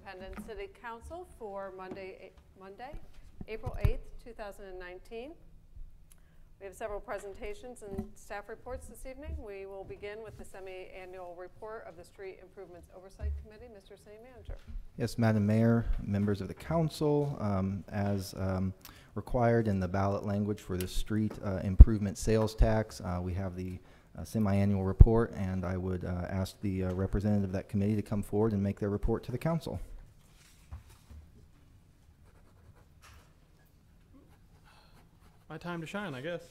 Independent City Council for Monday, April 8th, 2019. We have several presentations and staff reports this evening. We will begin with the semi-annual report of the Street Improvements Oversight Committee. Mr. City Manager. Yes, Madam Mayor, members of the council, as required in the ballot language for the street improvement sales tax, we have the semi-annual report, and I would ask the representative of that committee to come forward and make their report to the council. My time to shine, I guess.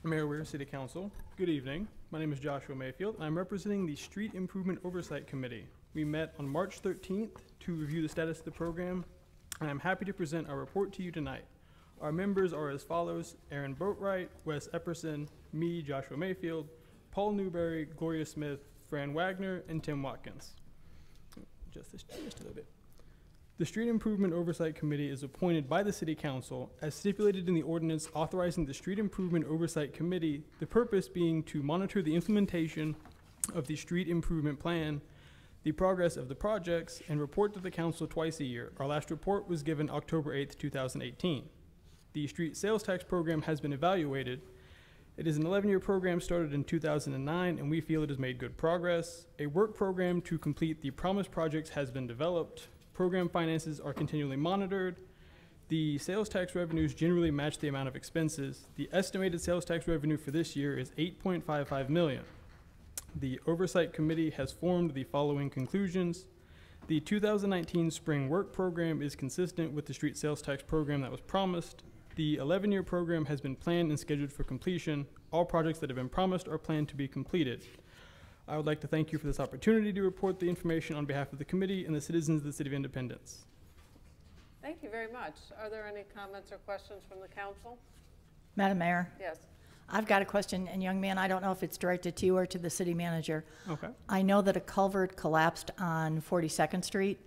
Mayor Weir, City Council, good evening. My name is Joshua Mayfield, and I'm representing the Street Improvement Oversight Committee. We met on March 13th to review the status of the program, and I'm happy to present our report to you tonight. Our members are as follows: Aaron Boatwright, Wes Epperson, me, Joshua Mayfield, Paul Newberry, Gloria Smith, Fran Wagner, and Tim Watkins. Just a little bit. The Street Improvement Oversight Committee is appointed by the City Council as stipulated in the ordinance authorizing the Street Improvement Oversight Committee, the purpose being to monitor the implementation of the street improvement plan, the progress of the projects, and report to the council twice a year. Our last report was given October 8th, 2018. The street sales tax program has been evaluated. It is an 11-year program started in 2009, and we feel it has made good progress. A work program to complete the promised projects has been developed. Program finances are continually monitored. The sales tax revenues generally match the amount of expenses. The estimated sales tax revenue for this year is $8.55 million. The Oversight Committee has formed the following conclusions. The 2019 spring work program is consistent with the street sales tax program that was promised. The 11-year program has been planned and scheduled for completion. All projects that have been promised are planned to be completed. I would like to thank you for this opportunity to report the information on behalf of the committee and the citizens of the City of Independence. Thank you very much. Are there any comments or questions from the council? Madam Mayor? Yes. I've got a question, and young man, I don't know if it's directed to you or to the city manager. Okay. I know that a culvert collapsed on 42nd Street,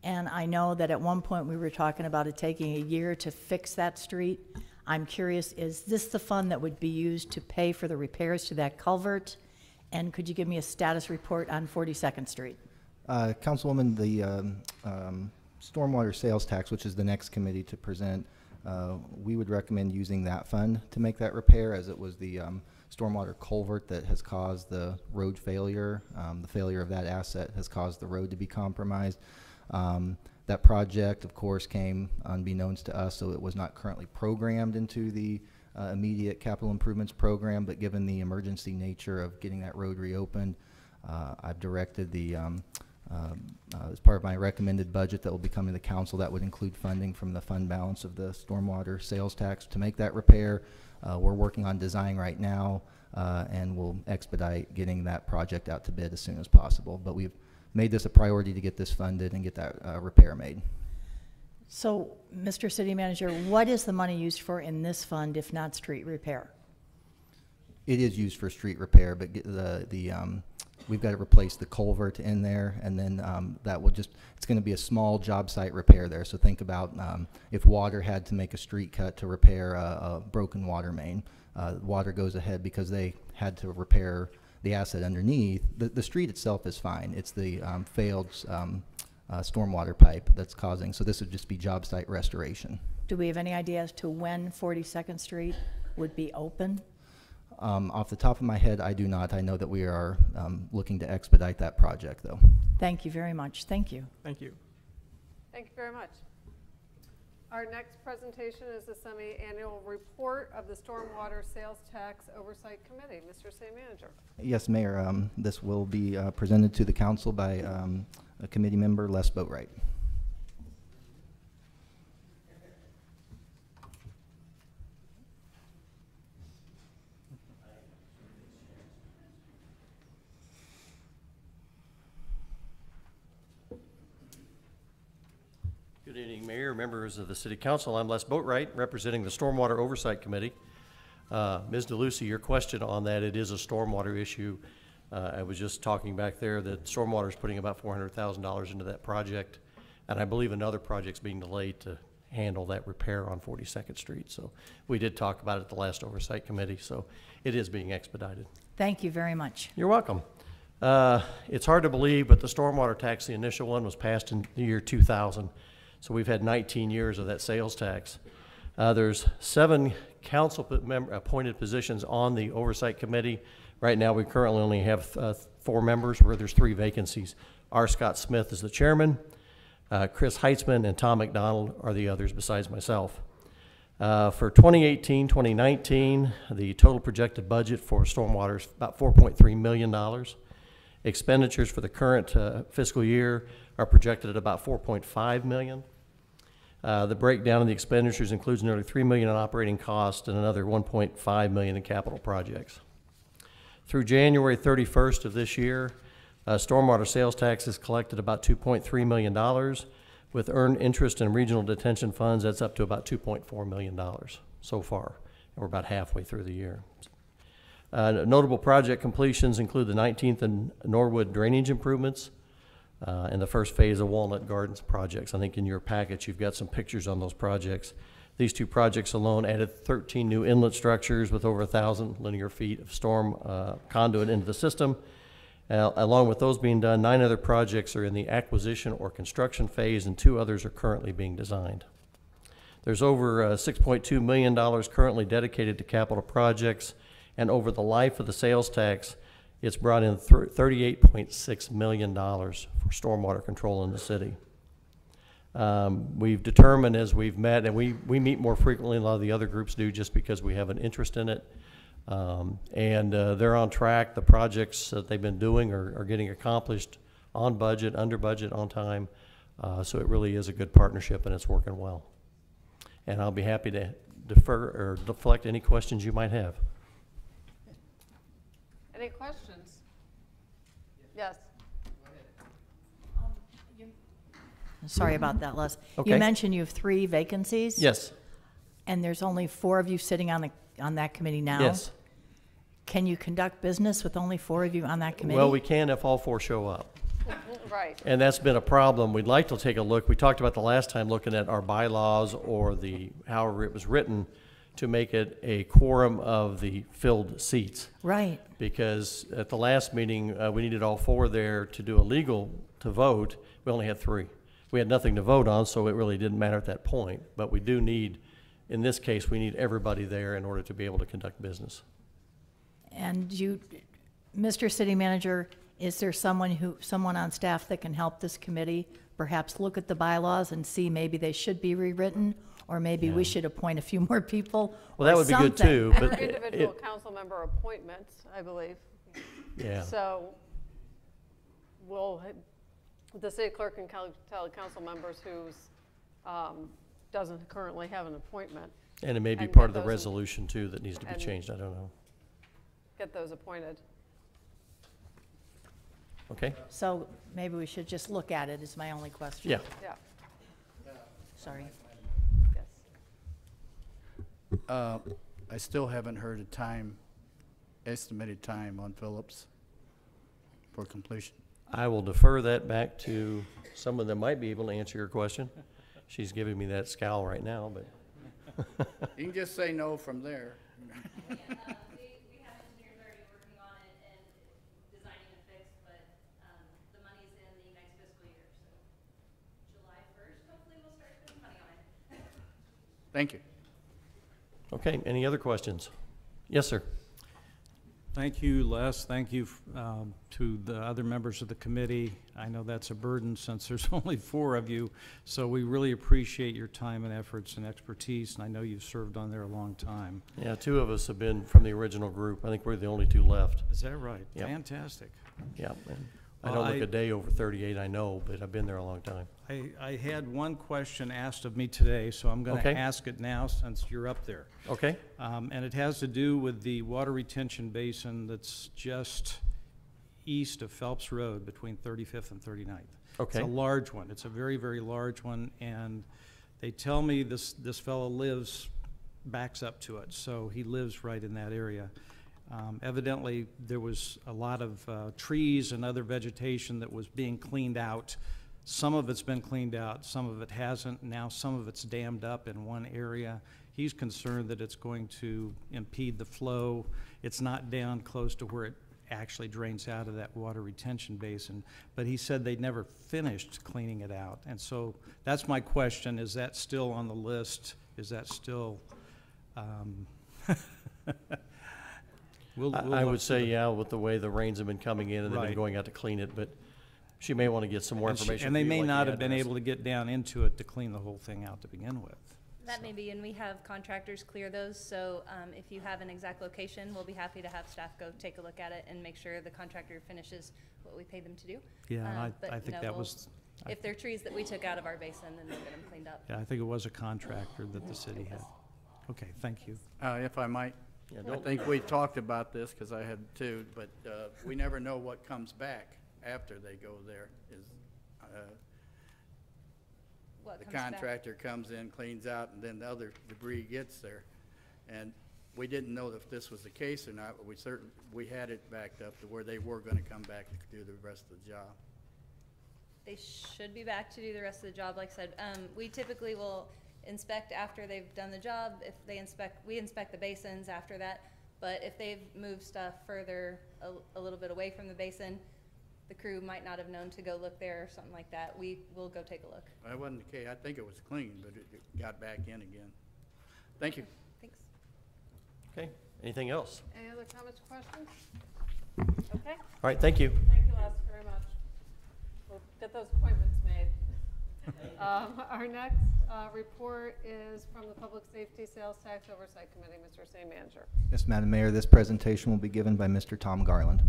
and I know that at one point we were talking about it taking a year to fix that street. I'm curious, is this the fund that would be used to pay for the repairs to that culvert? And could you give me a status report on 42nd Street? Councilwoman, the stormwater sales tax, which is the next committee to present, we would recommend using that fund to make that repair, as it was the stormwater culvert that has caused the road failure. The failure of that asset has caused the road to be compromised. That project, of course, came unbeknownst to us, so it was not currently programmed into the immediate capital improvements program, but given the emergency nature of getting that road reopened, I've directed the, as part of my recommended budget that will be coming to the council, that would include funding from the fund balance of the stormwater sales tax to make that repair. We're working on design right now, and we'll expedite getting that project out to bid as soon as possible. But we've made this a priority to get this funded and get that repair made. So, Mr. City Manager, what is the money used for in this fund if not street repair? It is used for street repair, but we've got to replace the culvert in there, and then that will just, it's going to be a small job site repair there. So think about if water had to make a street cut to repair a broken water main, water goes ahead because they had to repair the asset underneath. The street itself is fine. It's the failed stormwater pipe that's causing, so this would just be job site restoration. Do we have any idea as to when 42nd Street would be open? Off the top of my head, I do not. I know that we are looking to expedite that project, though. Thank you very much. Thank you. Thank you. Thank you very much. Our next presentation is the semi-annual report of the Stormwater Sales Tax Oversight Committee. Mr. City Manager. Yes, Mayor. This will be presented to the council by a committee member, Les Boatwright. Good evening, Mayor, members of the City Council. I'm Les Boatwright, representing the Stormwater Oversight Committee. Ms. DeLucy, your question on that, it is a stormwater issue. I was just talking back there that Stormwater is putting about $400,000 into that project, and I believe another project's being delayed to handle that repair on 42nd Street. So we did talk about it at the last Oversight Committee, so it is being expedited. Thank you very much. You're welcome. It's hard to believe, but the stormwater tax, the initial one, was passed in the year 2000. So we've had 19 years of that sales tax. There's 7 council appointed positions on the oversight committee. Right now, we currently only have 4 members, where there's 3 vacancies. R. Scott Smith is the chairman. Chris Heitzman and Tom McDonald are the others besides myself. For 2018-2019, the total projected budget for stormwater is about $4.3 million. Expenditures for the current fiscal year are projected at about $4.5 million. The breakdown of the expenditures includes nearly $3 million in operating costs and another $1.5 million in capital projects. Through January 31st of this year, stormwater sales tax has collected about $2.3 million. With earned interest and regional detention funds, that's up to about $2.4 million so far. And we're about halfway through the year. Notable project completions include the 19th and Norwood drainage improvements and the first phase of Walnut Gardens projects. I think in your package you've got some pictures on those projects. These 2 projects alone added 13 new inlet structures with over 1,000 linear feet of storm conduit into the system. Along with those being done, 9 other projects are in the acquisition or construction phase, and 2 others are currently being designed. There's over $6.2 million currently dedicated to capital projects, and over the life of the sales tax, it's brought in $38.6 million for stormwater control in the city. We've determined as we've met, and we meet more frequently than a lot of the other groups do just because we have an interest in it. They're on track. The projects that they've been doing are getting accomplished on budget, under budget, on time. So it really is a good partnership, and it's working well. And I'll be happy to defer or deflect any questions you might have. Any questions? Yes. Sorry about that, Les. Okay. You mentioned you have 3 vacancies? Yes. And there's only 4 of you sitting on that committee now? Yes. Can you conduct business with only 4 of you on that committee? Well, we can if all 4 show up. Right. And that's been a problem. We'd like to take a look. We talked about the last time looking at our bylaws or however it was written to make it a quorum of the filled seats. Right. Because at the last meeting, we needed all 4 there to do a legal to vote. We only had 3. We had nothing to vote on, so it really didn't matter at that point. But we do need, in this case, we need everybody there in order to be able to conduct business. And you, Mr. City Manager, is there someone on staff that can help this committee perhaps look at the bylaws and see maybe they should be rewritten, or maybe we should appoint a few more people? Well, that or would be good something? too. And But individual council member appointments, I believe. yeah. So the city clerk can tell council members who's doesn't currently have an appointment. And it may be and part get of the those resolution too that needs to be and- changed. I don't know. Get those appointed. Okay? So maybe we should just look at it, is my only question. Yeah. Yeah. Sorry. Yes. I still haven't heard a estimated time on Phillips for completion. I will defer that back to someone that might be able to answer your question. She's giving me that scowl right now, but. You can just say no from there. We have engineers already working on it and designing a fix, but the money's in the next fiscal year, so July 1st, hopefully we'll start spending money on it. Thank you. Okay, any other questions? Yes, sir. Thank you, Les. Thank you to the other members of the committee. I know that's a burden since there's only 4 of you, so we really appreciate your time and efforts and expertise, and I know you've served on there a long time. Yeah, 2 of us have been from the original group. I think we're the only 2 left. Is that right? Yep. Fantastic. Yeah. And I Well, don't look a day over 38, I know, but I've been there a long time. I had one question asked of me today, so I'm going to Okay. ask it now since you're up there. Okay? And it has to do with the water retention basin that's just east of Phelps Road between 35th and 39th. Okay. It's a large one. It's a very, very large one, and they tell me this fellow backs up to it, so he lives right in that area. Evidently, there was a lot of trees and other vegetation that was being cleaned out. Some of it's been cleaned out, some of it hasn't. Now some of it's dammed up in one area. He's concerned that it's going to impede the flow. It's not down close to where it actually drains out of that water retention basin. But he said they'd never finished cleaning it out. And so that's my question, is that still on the list? Is that still, we'll I look would say, through the- yeah, with the way the rains have been coming in and they've been Right. going out to clean it, but she may want to get some more And she- information. And they for you, may like the not have been address. able to get down into it to clean the whole thing out to begin with. That may be, and we have contractors clear those, so if you have an exact location, we'll be happy to have staff go take a look at it and make sure the contractor finishes what we paid them to do. Yeah, and But I think no, that we'll- was, If they're trees that we took out of our basin, then we'll get them cleaned up. yeah, I think it was a contractor that the city had. Okay, thank you. If I might, Yeah, I don't- think we talked about this, because I had too, but we never know what comes back after they go there. What The comes back? contractor comes in, cleans out, and then the other debris gets there. And we didn't know if this was the case or not, but we had it backed up to where they were gonna come back to do the rest of the job. They should be back to do the rest of the job, like I said. We typically will inspect after they've done the job. If they inspect, we inspect the basins after that. But if they've moved stuff further, a little bit away from the basin, the crew might not have known to go look there or something like that. We will go take a look. That wasn't the case. I think it was clean, but it got back in again. Thank you. Thanks. Okay, anything else? Any other comments or questions? Okay, All right, thank you. thank you, Les, very much. We'll get those appointments made. Our next report is from the Public Safety Sales Tax Oversight Committee, Mr. City Manager. Yes, Madam Mayor, this presentation will be given by Mr. Tom Garland.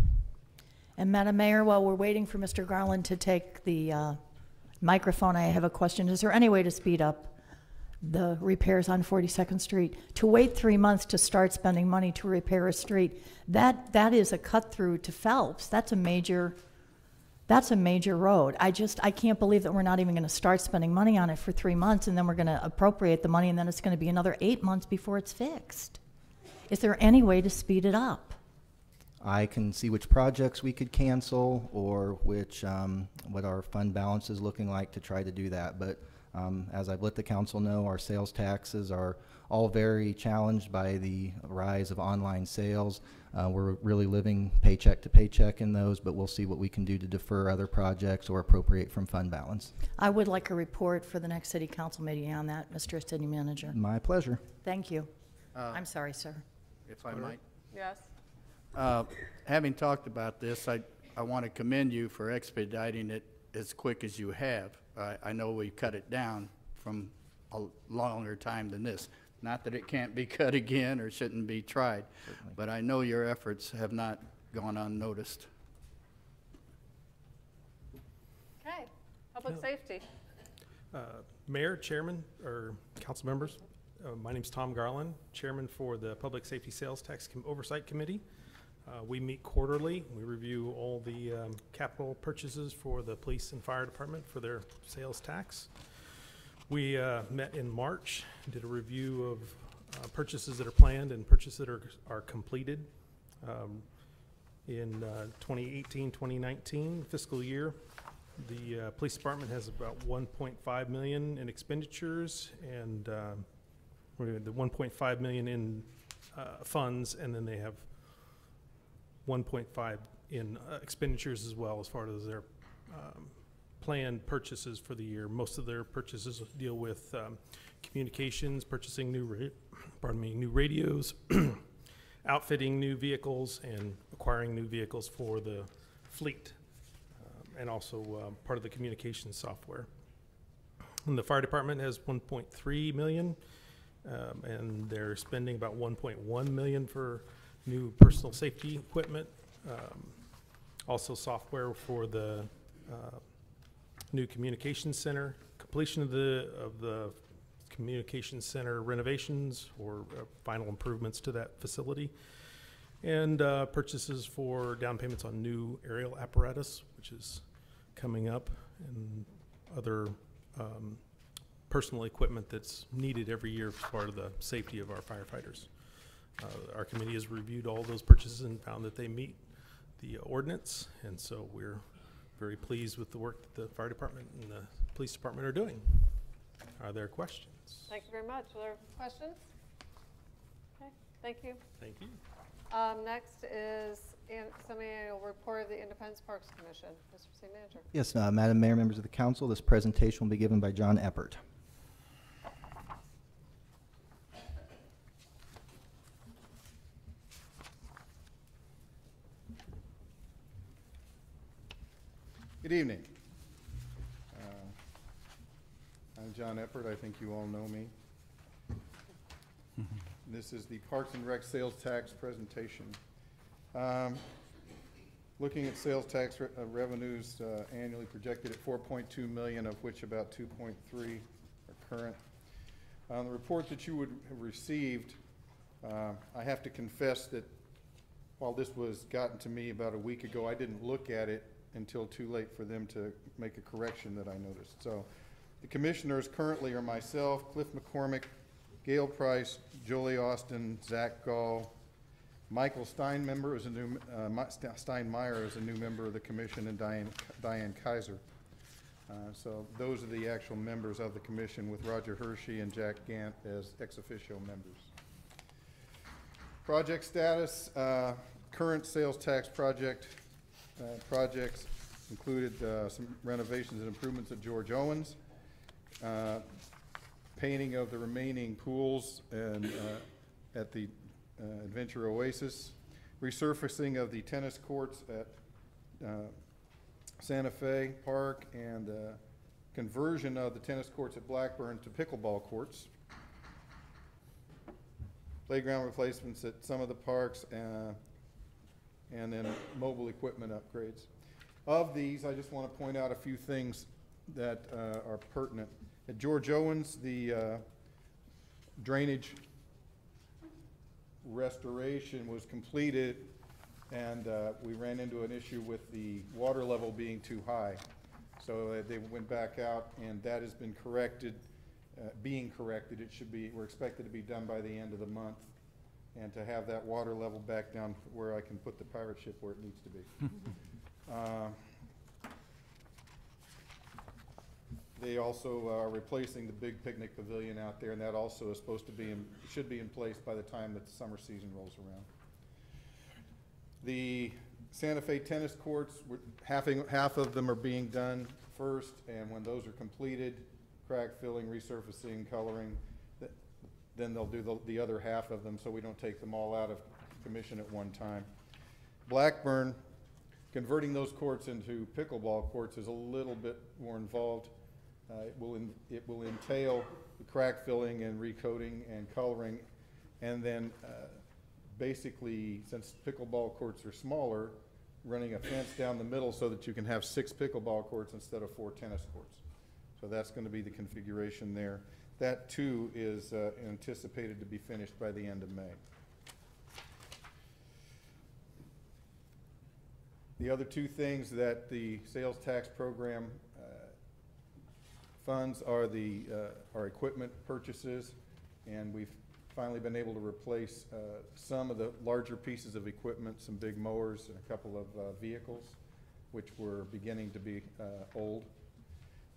And Madam Mayor, while we're waiting for Mr. Garland to take the microphone, I have a question. Is there any way to speed up the repairs on 42nd Street? To wait 3 months to start spending money to repair a street, that is a cut through to Phelps. That's a major road. I can't believe that we're not even going to start spending money on it for 3 months, and then we're going to appropriate the money, and then it's going to be another 8 months before it's fixed. Is there any way to speed it up? I can see which projects we could cancel or which, what our fund balance is looking like to try to do that. But as I've let the council know, our sales taxes are all very challenged by the rise of online sales. We're really living paycheck to paycheck in those, but we'll see what we can do to defer other projects or appropriate from fund balance. I would like a report for the next city council meeting on that, Mr. City Manager. My pleasure. Thank you. I'm sorry, sir. If I might. Yes? Having talked about this, I want to commend you for expediting it as quick as you have. I know we cut it down from a longer time than this. Not that it can't be cut again or shouldn't be tried, but I know your efforts have not gone unnoticed. Okay, public safety. Mayor, Chairman, or council members, my name's Tom Garland, Chairman for the Public Safety Sales Tax Oversight Committee. We meet quarterly. We review all the capital purchases for the police and fire department for their sales tax. We met in March, did a review of purchases that are planned and purchases that are completed in 2018-2019 fiscal year. The police department has about 1.5 million in expenditures and the 1.5 million in funds, and then they have 1.5 in expenditures as well as far as their planned purchases for the year. Most of their purchases deal with communications, purchasing new radios, outfitting new vehicles, and acquiring new vehicles for the fleet, and also part of the communications software. And the fire department has 1.3 million, and they're spending about 1.1 million for new personal safety equipment, also software for the new communications center, completion of the communications center renovations or final improvements to that facility, and purchases for down payments on new aerial apparatus, which is coming up, and other personal equipment that's needed every year as part of the safety of our firefighters. Our committee has reviewed all those purchases and found that they meet the ordinance, and so we're very pleased with the work that the fire department and the police department are doing. Are there questions? Thank you very much. Are there questions? Okay, thank you. Thank you. Next is semi-annual report of the Independence Parks Commission. Mr. City Manager. Yes, Madam Mayor, members of the council, this presentation will be given by John Eppert. Good evening. I'm John Eppert. I think you all know me. This is the Parks and Rec sales tax presentation. Looking at sales tax revenues annually projected at 4.2 million, of which about 2.3 are current. The report that you would have received, I have to confess that while this was gotten to me about a week ago, I didn't look at it until too late for them to make a correction that I noticed. So the commissioners currently are myself, Cliff McCormick, Gail Price, Jolie Austin, Zach Gall, Michael Steinmeier is a new member of the commission, and Diane Kaiser. So those are the actual members of the commission, with Roger Hershey and Jack Gant as ex officio members. Project status, current sales tax projects included some renovations and improvements at George Owens, painting of the remaining pools and at the Adventure Oasis, resurfacing of the tennis courts at Santa Fe Park, and conversion of the tennis courts at Blackburn to pickleball courts, playground replacements at some of the parks, and then mobile equipment upgrades. Of these, I just want to point out a few things that are pertinent. At George Owens, the drainage restoration was completed, and we ran into an issue with the water level being too high. So they went back out, and that has been corrected, being corrected. It should be, we're expected to be done by the end of the month, and to have that water level back down where I can put the pirate ship where it needs to be. They also are replacing the big picnic pavilion out there, and that also is supposed to be should be in place by the time that the summer season rolls around. The Santa Fe tennis courts, half of them are being done first, and when those are completed, crack filling, resurfacing, coloring, then they'll do the other half of them, so we don't take them all out of commission at one time. Blackburn, converting those courts into pickleball courts is a little bit more involved. It will entail the crack filling and recoating and coloring, and then basically, since pickleball courts are smaller, running a fence down the middle so that you can have 6 pickleball courts instead of 4 tennis courts. So that's going to be the configuration there. That too is anticipated to be finished by the end of May. The other two things that the sales tax program funds are our equipment purchases, and we've finally been able to replace some of the larger pieces of equipment, some big mowers and a couple of vehicles, which were beginning to be old.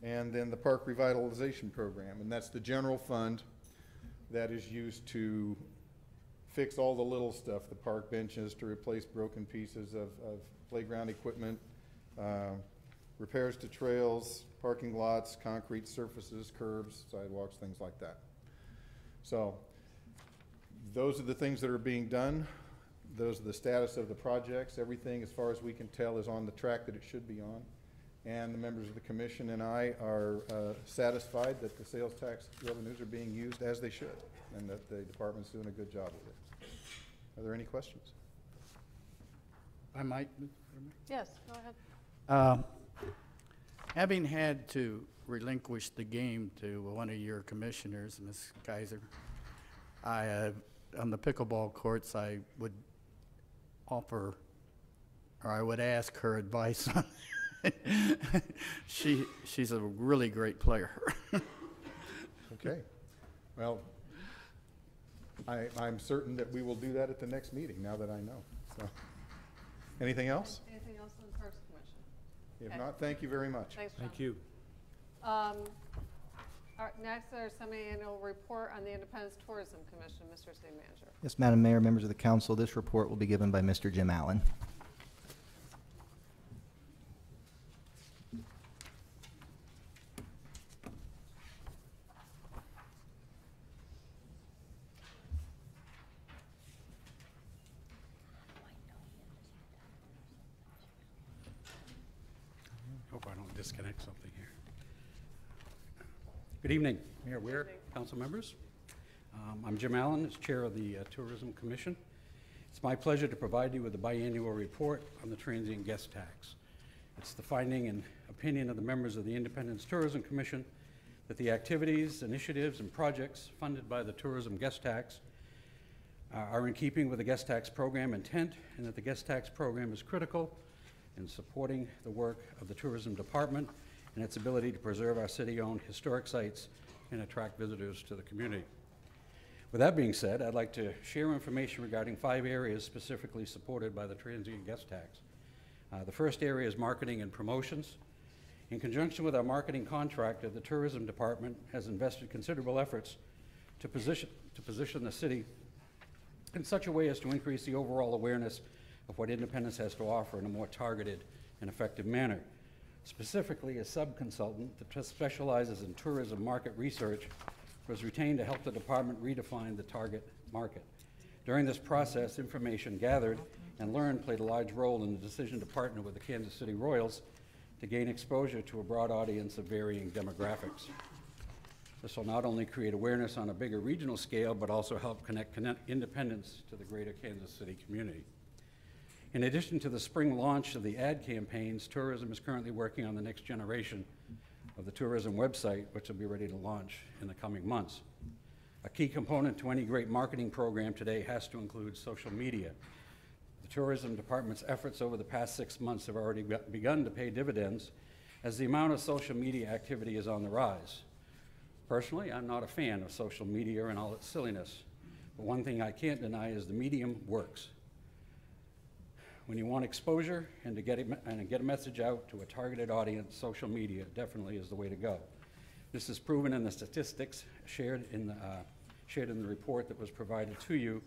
And then the park revitalization program, and that's the general fund that is used to fix all the little stuff, the park benches, to replace broken pieces of playground equipment, repairs to trails, parking lots, concrete surfaces, curbs, sidewalks, things like that. So those are the things that are being done. Those are the status of the projects. Everything, as far as we can tell, is on the track that it should be on. And the members of the commission and I are satisfied that the sales tax revenues are being used as they should, and that the department's doing a good job with it. Are there any questions? I might. Yes, go ahead. Having had to relinquish the game to one of your commissioners, Ms. Kaiser, on the pickleball courts, I would offer, or I would ask her advice on she's a really great player. Okay. Well, I'm certain that we will do that at the next meeting, now that I know. So, anything else? Anything else on the Parks Commission? If Okay. not, thank you very much. Thanks, John. Thank you. Next, our semi-annual report on the Independence Tourism Commission. Mr. City Manager. Yes, Madam Mayor, members of the council, this report will be given by Mr. Jim Allen. disconnect something here. Good evening, Mayor Weir, evening. council members. I'm Jim Allen, as Chair of the Tourism Commission. It's my pleasure to provide you with a biannual report on the transient guest tax. It's the finding and opinion of the members of the Independence Tourism Commission that the activities, initiatives, and projects funded by the tourism guest tax are in keeping with the guest tax program intent, and that the guest tax program is critical in supporting the work of the tourism department and its ability to preserve our city-owned historic sites and attract visitors to the community. With that being said, I'd like to share information regarding 5 areas specifically supported by the transient guest tax. The first area is marketing and promotions. In conjunction with our marketing contractor, the tourism department has invested considerable efforts to position the city in such a way as to increase the overall awareness of what Independence has to offer in a more targeted and effective manner. Specifically, a sub-consultant that specializes in tourism market research was retained to help the department redefine the target market. During this process, information gathered and learned played a large role in the decision to partner with the Kansas City Royals to gain exposure to a broad audience of varying demographics. This will not only create awareness on a bigger regional scale, but also help connect Independence to the greater Kansas City community. In addition to the spring launch of the ad campaigns, tourism is currently working on the next generation of the tourism website, which will be ready to launch in the coming months. A key component to any great marketing program today has to include social media. The tourism department's efforts over the past 6 months have already begun to pay dividends, as the amount of social media activity is on the rise. Personally, I'm not a fan of social media and all its silliness, but one thing I can't deny is the medium works. When you want exposure and to get a message out to a targeted audience, social media definitely is the way to go. This is proven in the statistics shared in the report that was provided to you,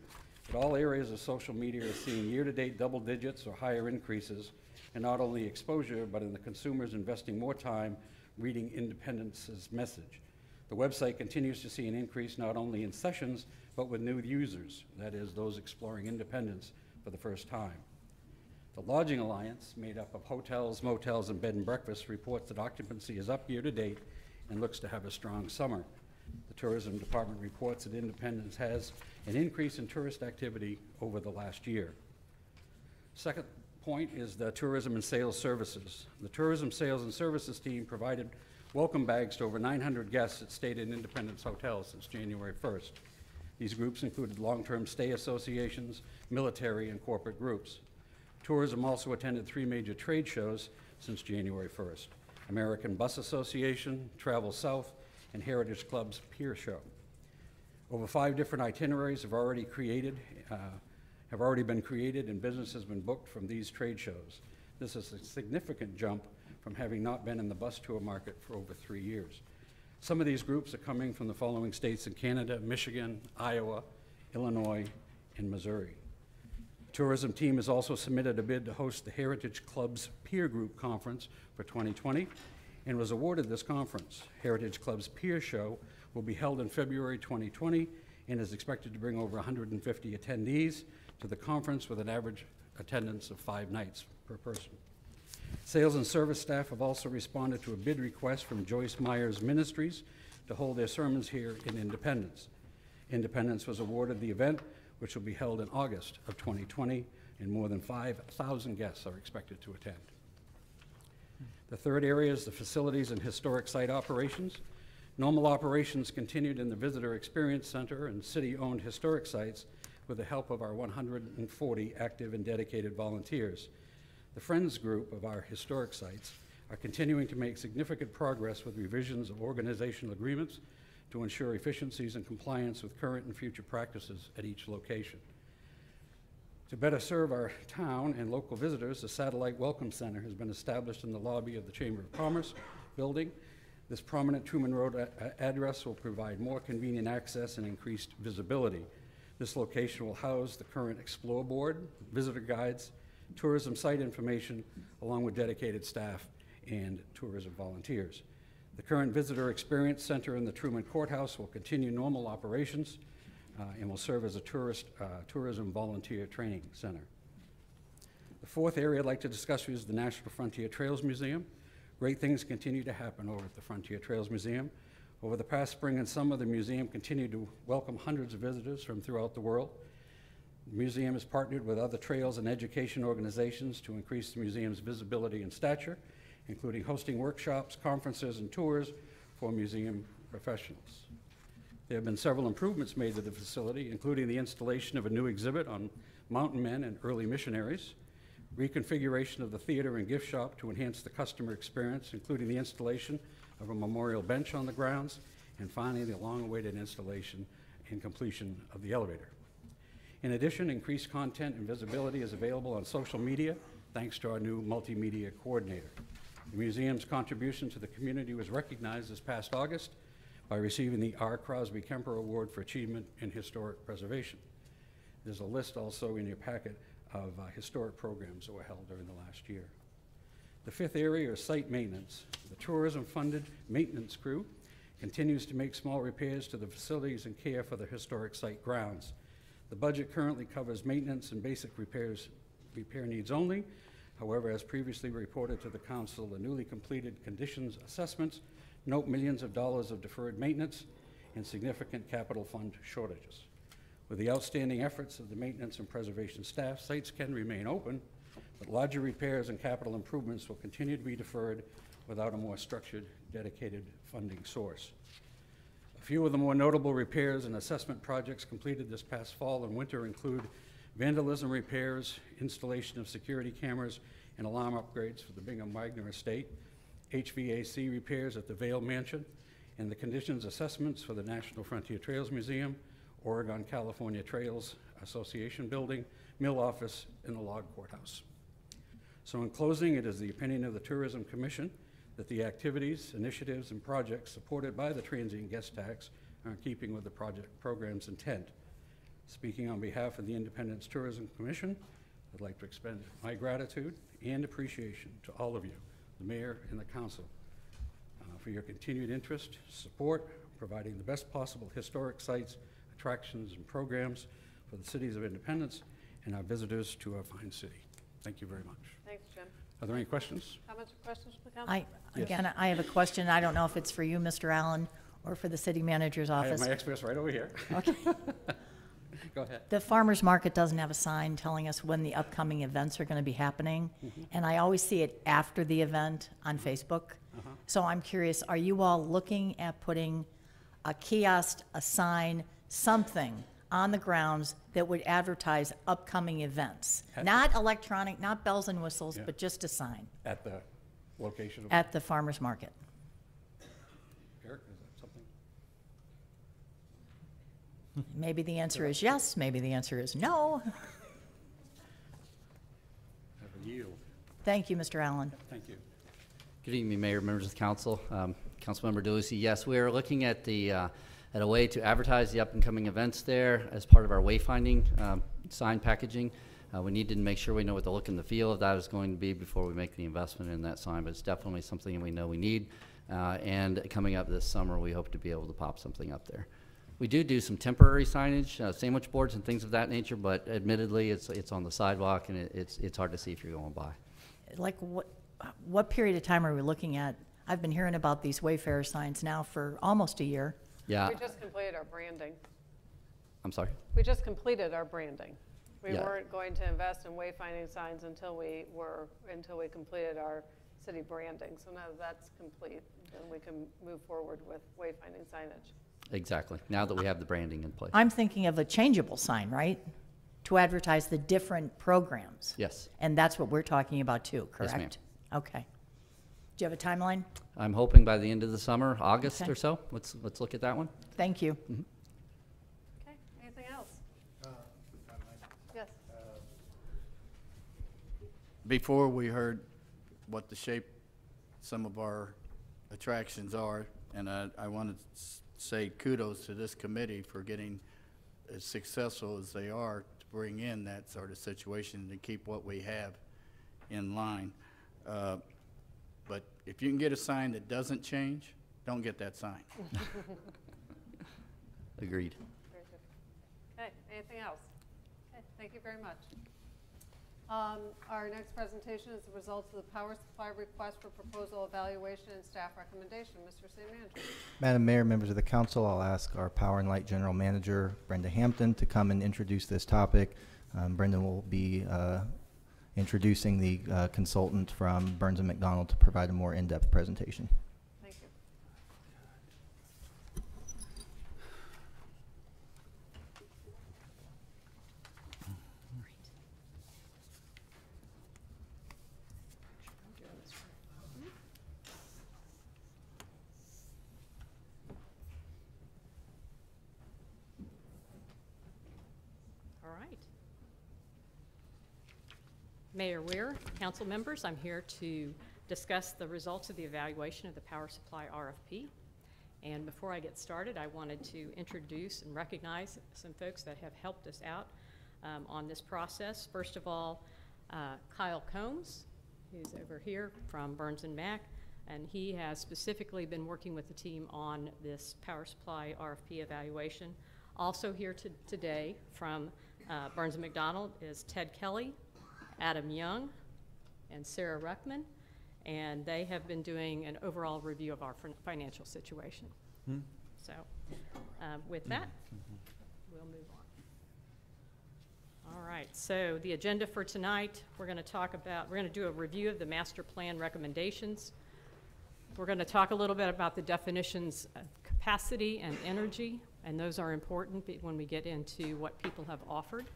that all areas of social media are seeing year-to-date double digits or higher increases in not only exposure, but in the consumers investing more time reading Independence's message. The website continues to see an increase not only in sessions, but with new users, that is, those exploring Independence for the first time. The Lodging Alliance, made up of hotels, motels, and bed and breakfasts, reports that occupancy is up year to date and looks to have a strong summer. The Tourism Department reports that Independence has an increase in tourist activity over the last year. Second point is the tourism and sales services. The tourism sales and services team provided welcome bags to over 900 guests that stayed in Independence hotels since January 1st. These groups included long-term stay associations, military, and corporate groups. Tourism also attended 3 major trade shows since January 1st: American Bus Association, Travel South, and Heritage Club's Pier Show. Over 5 different itineraries have already been created, and business has been booked from these trade shows. This is a significant jump from having not been in the bus tour market for over 3 years. Some of these groups are coming from the following states in Canada: Michigan, Iowa, Illinois, and Missouri. The tourism team has also submitted a bid to host the Heritage Club's Peer Group Conference for 2020 and was awarded this conference. Heritage Club's Peer Show will be held in February 2020 and is expected to bring over 150 attendees to the conference, with an average attendance of 5 nights per person. Sales and service staff have also responded to a bid request from Joyce Myers Ministries to hold their sermons here in Independence. Independence was awarded the event, which will be held in August of 2020, and more than 5,000 guests are expected to attend. The third area is the facilities and historic site operations. Normal operations continued in the Visitor Experience Center and city-owned historic sites with the help of our 140 active and dedicated volunteers. The Friends group of our historic sites are continuing to make significant progress with revisions of organizational agreements to ensure efficiencies and compliance with current and future practices at each location. To better serve our town and local visitors, the Satellite Welcome Center has been established in the lobby of the Chamber of Commerce building. This prominent Truman Road address will provide more convenient access and increased visibility. This location will house the current Explore Board, visitor guides, tourism site information, along with dedicated staff and tourism volunteers. The current Visitor Experience Center in the Truman Courthouse will continue normal operations and will serve as a tourism volunteer training center. The fourth area I'd like to discuss is the National Frontier Trails Museum. Great things continue to happen over at the Frontier Trails Museum. Over the past spring and summer, the museum continued to welcome hundreds of visitors from throughout the world. The museum has partnered with other trails and education organizations to increase the museum's visibility and stature, including hosting workshops, conferences, and tours for museum professionals. There have been several improvements made to the facility, including the installation of a new exhibit on mountain men and early missionaries, reconfiguration of the theater and gift shop to enhance the customer experience, including the installation of a memorial bench on the grounds, and finally, the long-awaited installation and completion of the elevator. In addition, increased content and visibility is available on social media, thanks to our new multimedia coordinator. The museum's contribution to the community was recognized this past August by receiving the R. Crosby Kemper Award for Achievement in Historic Preservation. There's a list also in your packet of historic programs that were held during the last year. The fifth area is site maintenance. The tourism-funded maintenance crew continues to make small repairs to the facilities and care for the historic site grounds. The budget currently covers maintenance and basic repair needs only. However, as previously reported to the council, the newly completed conditions assessments note millions of dollars of deferred maintenance and significant capital fund shortages. With the outstanding efforts of the maintenance and preservation staff, sites can remain open, but larger repairs and capital improvements will continue to be deferred without a more structured, dedicated funding source. A few of the more notable repairs and assessment projects completed this past fall and winter include vandalism repairs, installation of security cameras, and alarm upgrades for the Bingham Wagner estate, HVAC repairs at the Vale Mansion, and the conditions assessments for the National Frontier Trails Museum, Oregon California Trails Association Building, Mill Office, and the Log Courthouse. So in closing, it is the opinion of the Tourism Commission that the activities, initiatives, and projects supported by the transient guest tax are in keeping with the program's intent. Speaking on behalf of the Independence Tourism Commission, I'd like to extend my gratitude and appreciation to all of you, the mayor and the council, for your continued interest, support, providing the best possible historic sites, attractions, and programs for the cities of Independence and our visitors to our fine city. Thank you very much. Thanks, Jim. Are there any questions? Comments or questions from the council? Again, I have a question. I don't know if it's for you, Mr. Allen, or for the city manager's I have office. my experts right over here. Okay. Go ahead. The farmer's market doesn't have a sign telling us when the upcoming events are going to be happening, and I always see it after the event on Facebook. So I'm curious, are you all looking at putting a kiosk, a sign, something on the grounds that would advertise upcoming events? Not electronic, not bells and whistles, Yeah. but just a sign At the location of at the farmer's market. Eric, is that something? Maybe the answer is yes, maybe the answer is no. Have a yield. Thank you, Mr. Allen. Thank you. Good evening, Mayor, members of the council. Councilmember DeLucy, yes, we are looking at at a way to advertise the up-and-coming events there as part of our wayfinding sign packaging. We need to make sure we know what the look and the feel of that is going to be before we make the investment in that sign, but it's definitely something we know we need. And coming up this summer, we hope to be able to pop something up there. We do some temporary signage, sandwich boards and things of that nature, but admittedly, it's on the sidewalk and it's hard to see if you're going by. Like what period of time are we looking at? I've been hearing about these Wayfarer signs now for almost a year. Yeah, We just completed our branding. I'm sorry. We just completed our branding. We Yeah. weren't going to invest in wayfinding signs until we completed our city branding. So now that that's complete, then we can move forward with wayfinding signage. Exactly. Now that we have the branding in place. I'm thinking of a changeable sign, right? To advertise the different programs. Yes. And that's what we're talking about too, correct? Yes, ma'am. Okay. Do you have a timeline? I'm hoping by the end of the summer, August Okay. or so. Let's look at that one. Thank you. Okay, anything else? Yes. Before we heard what the shape some of our attractions are, and I want to say kudos to this committee for getting as successful as they are to bring in that sort of situation to keep what we have in line. But if you can get a sign that doesn't change, don't get that sign. Agreed. Very good. Okay, anything else? Okay, thank you very much. Our next presentation is the results of the power supply request for proposal evaluation and staff recommendation. Mr. City Manager. Madam Mayor, members of the council, I'll ask our Power and Light General Manager, Brenda Hampton, to come and introduce this topic. Brenda will be introducing the consultant from Burns & McDonnell to provide a more in-depth presentation. Thank you. All right. Mayor Weir, council members, I'm here to discuss the results of the evaluation of the power supply RFP. And before I get started, I wanted to introduce and recognize some folks that have helped us out on this process. First of all, Kyle Combs, who's over here from Burns & Mac, and he has specifically been working with the team on this power supply RFP evaluation. Also here today from Burns & McDonnell is Ted Kelly, Adam Young, and Sarah Ruckman, and they have been doing an overall review of our financial situation. So with that, we'll move on. All right, so the agenda for tonight, we're going to do a review of the master plan recommendations. We're going to talk a little bit about the definitions of capacity and energy, and those are important when we get into what people have offered.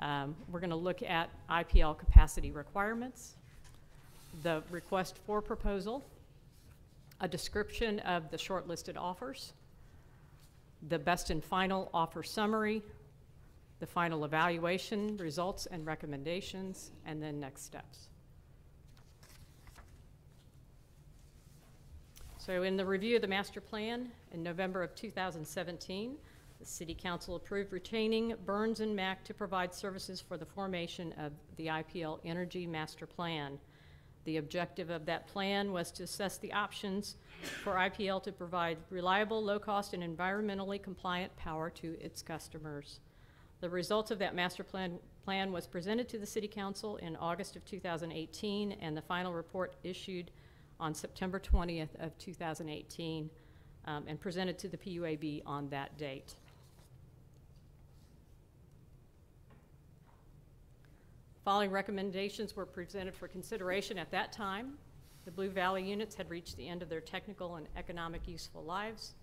We're going to look at IPL capacity requirements, the request for proposal, a description of the shortlisted offers, the best and final offer summary, the final evaluation results and recommendations, and then next steps. So in the review of the master plan in November of 2017, the City Council approved retaining Burns & Mac to provide services for the formation of the IPL Energy Master Plan. The objective of that plan was to assess the options for IPL to provide reliable, low-cost, and environmentally compliant power to its customers. The results of that master plan was presented to the City Council in August of 2018, and the final report issued on September 20th of 2018 and presented to the PUAB on that date. Following recommendations were presented for consideration at that time. The Blue Valley units had reached the end of their technical and economic useful lives.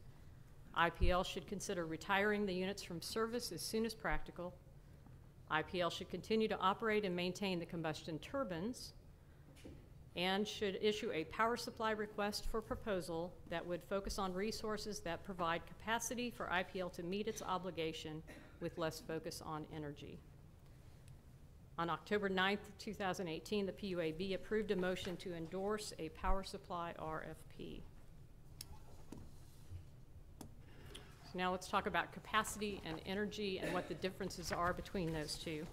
IPL should consider retiring the units from service as soon as practical. IPL should continue to operate and maintain the combustion turbines and should issue a power supply request for proposal that would focus on resources that provide capacity for IPL to meet its obligation with less focus on energy. On October 9th, 2018, the PUAB approved a motion to endorse a power supply RFP. So now let's talk about capacity and energy and what the differences are between those two.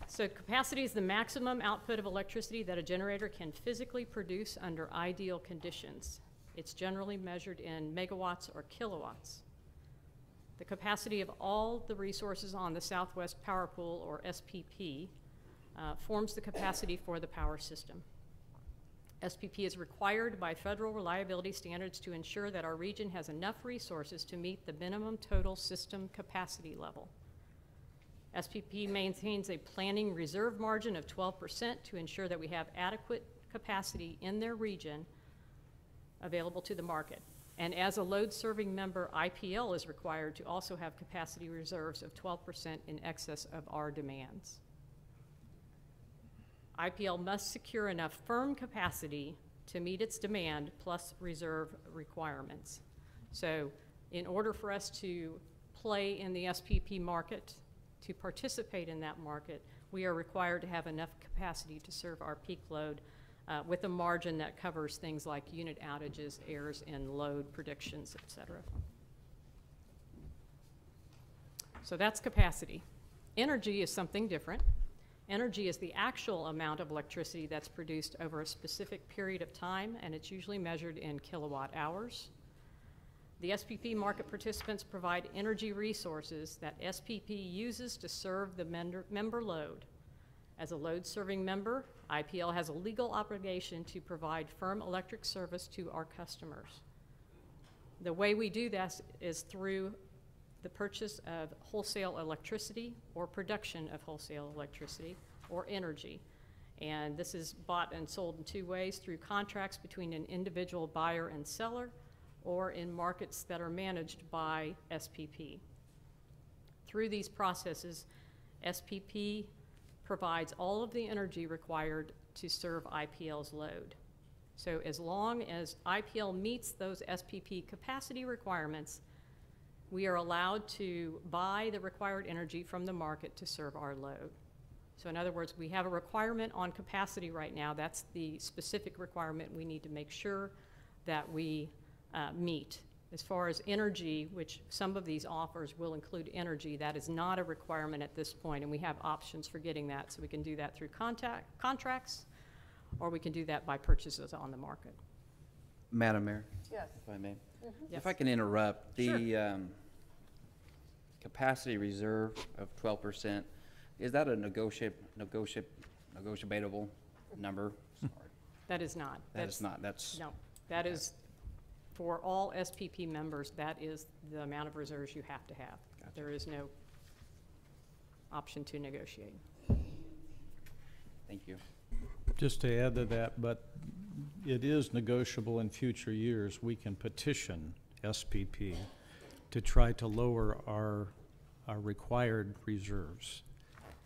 So capacity is the maximum output of electricity that a generator can physically produce under ideal conditions. It's generally measured in megawatts or kilowatts. The capacity of all the resources on the Southwest Power Pool, or SPP, forms the capacity for the power system. SPP is required by federal reliability standards to ensure that our region has enough resources to meet the minimum total system capacity level. SPP maintains a planning reserve margin of 12% to ensure that we have adequate capacity in their region available to the market. And as a load-serving member, IPL is required to also have capacity reserves of 12% in excess of our demands. IPL must secure enough firm capacity to meet its demand plus reserve requirements. So in order for us to play in the SPP market, to participate in that market, we are required to have enough capacity to serve our peak load with a margin that covers things like unit outages, errors in load predictions, et cetera. So that's capacity. Energy is something different. Energy is the actual amount of electricity that's produced over a specific period of time, and it's usually measured in kilowatt hours. The SPP market participants provide energy resources that SPP uses to serve the member load. As a load-serving member, IPL has a legal obligation to provide firm electric service to our customers. The way we do this is through the purchase of wholesale electricity or production of wholesale electricity or energy. And this is bought and sold in two ways, through contracts between an individual buyer and seller, or in markets that are managed by SPP. Through these processes, SPP provides all of the energy required to serve IPL's load. So as long as IPL meets those SPP capacity requirements, we are allowed to buy the required energy from the market to serve our load. So in other words, we have a requirement on capacity right now. That's the specific requirement we need to make sure that we meet. As far as energy, which some of these offers will include energy, that is not a requirement at this point, and we have options for getting that. So we can do that through contracts, or we can do that by purchases on the market. Madam Mayor, Yes. if I may. Yes. If I can interrupt, Sure. the capacity reserve of 12%, is that a negotiable number? Sorry. That is not. That is not, that's. No, that is, for all SPP members, that is the amount of reserves you have to have. Gotcha. There is no option to negotiate. Thank you. Just to add to that, but it is negotiable in future years. We can petition SPP to try to lower our required reserves,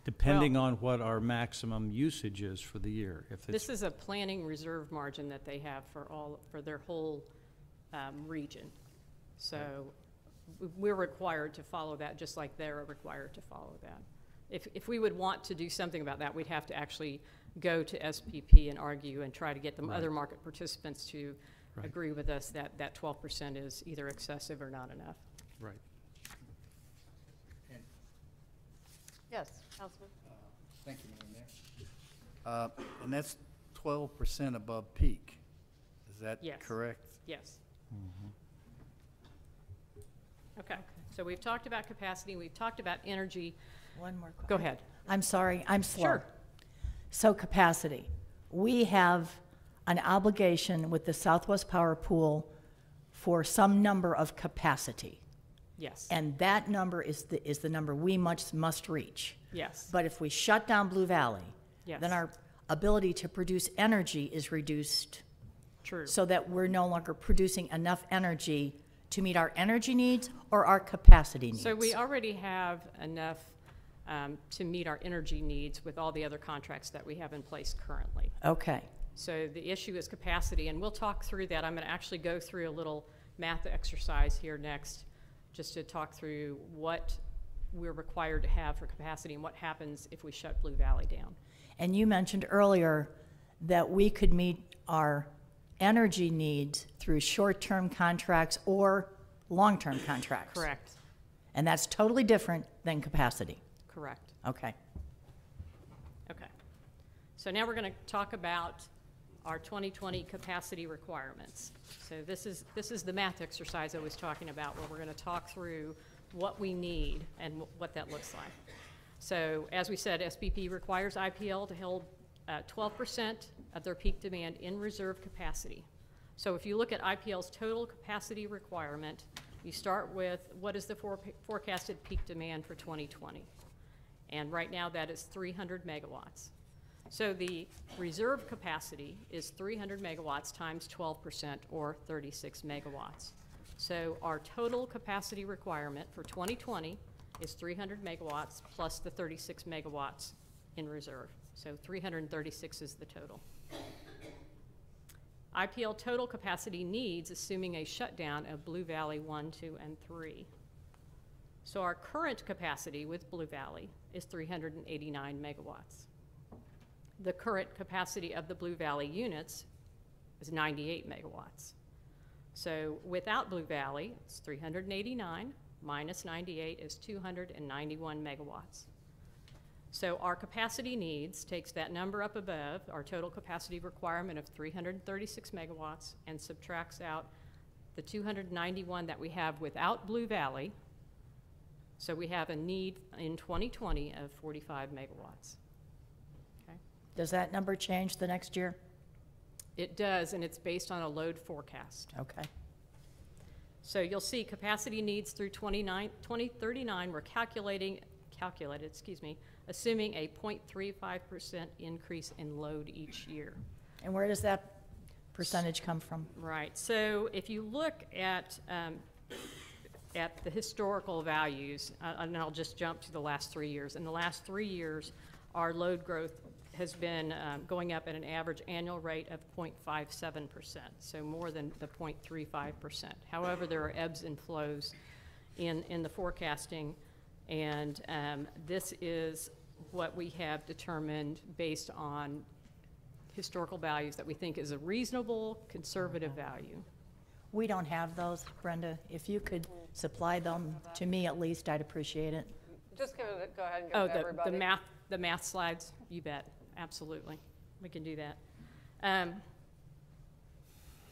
depending on what our maximum usage is for the year. If This it's, is a planning reserve margin that they have for their whole region. So we're required to follow that, just like they're required to follow that. If we would want to do something about that, we'd have to actually go to SPP and argue and try to get the other market participants to agree with us that that 12% is either excessive or not enough. right. Yes, Councilman? Thank you, Madam Mayor. And that's 12% above peak. Is that Yes. correct? Yes. Okay, so we've talked about capacity, we've talked about energy. One more question. Go ahead. I'm sorry, I'm slow. Sure. So capacity. We have an obligation with the Southwest Power Pool for some number of capacity. Yes. And that number is the number we must reach. Yes. But if we shut down Blue Valley, Yes. then our ability to produce energy is reduced True. so that we're no longer producing enough energy to meet our energy needs or our capacity needs. So we already have enough to meet our energy needs with all the other contracts that we have in place currently. Okay. So the issue is capacity, and we'll talk through that. I'm going to actually go through a little math exercise here next, just to talk through what we're required to have for capacity and what happens if we shut Blue Valley down. And you mentioned earlier that we could meet our energy needs through short-term contracts or long-term contracts. Correct. And that's totally different than capacity. Correct. Okay. Okay. So now we're going to talk about our 2020 capacity requirements. So this is the math exercise I was talking about, where we're going to talk through what we need and what that looks like. So as we said, SPP requires IPL to hold 12% of their peak demand in reserve capacity. So if you look at IPL's total capacity requirement, you start with what is the forecasted peak demand for 2020. And right now that is 300 megawatts. So the reserve capacity is 300 megawatts times 12%, or 36 megawatts. So our total capacity requirement for 2020 is 300 megawatts plus the 36 megawatts in reserve. So 336 is the total. IPL total capacity needs, assuming a shutdown of Blue Valley 1, 2, and 3. So our current capacity with Blue Valley is 389 megawatts. The current capacity of the Blue Valley units is 98 megawatts. So without Blue Valley, it's 389 minus 98 is 291 megawatts. So our capacity needs takes that number up above, our total capacity requirement of 336 megawatts, and subtracts out the 291 that we have without Blue Valley. So we have a need in 2020 of 45 megawatts. Okay. Does that number change the next year? It does, and it's based on a load forecast. Okay. So you'll see capacity needs through 2039. We're assuming a 0.35% increase in load each year. And where does that percentage come from? Right. So if you look at the historical values, and I'll just jump to the last 3 years. In the last 3 years, our load growth has been going up at an average annual rate of 0.57%, so more than the 0.35%. However, there are ebbs and flows in the forecasting, and this is what we have determined based on historical values that we think is a reasonable, conservative value. We don't have those, Brenda. If you could supply them to me at least, I'd appreciate it. Just go ahead and give it to everybody. The math slides, you bet, absolutely. We can do that.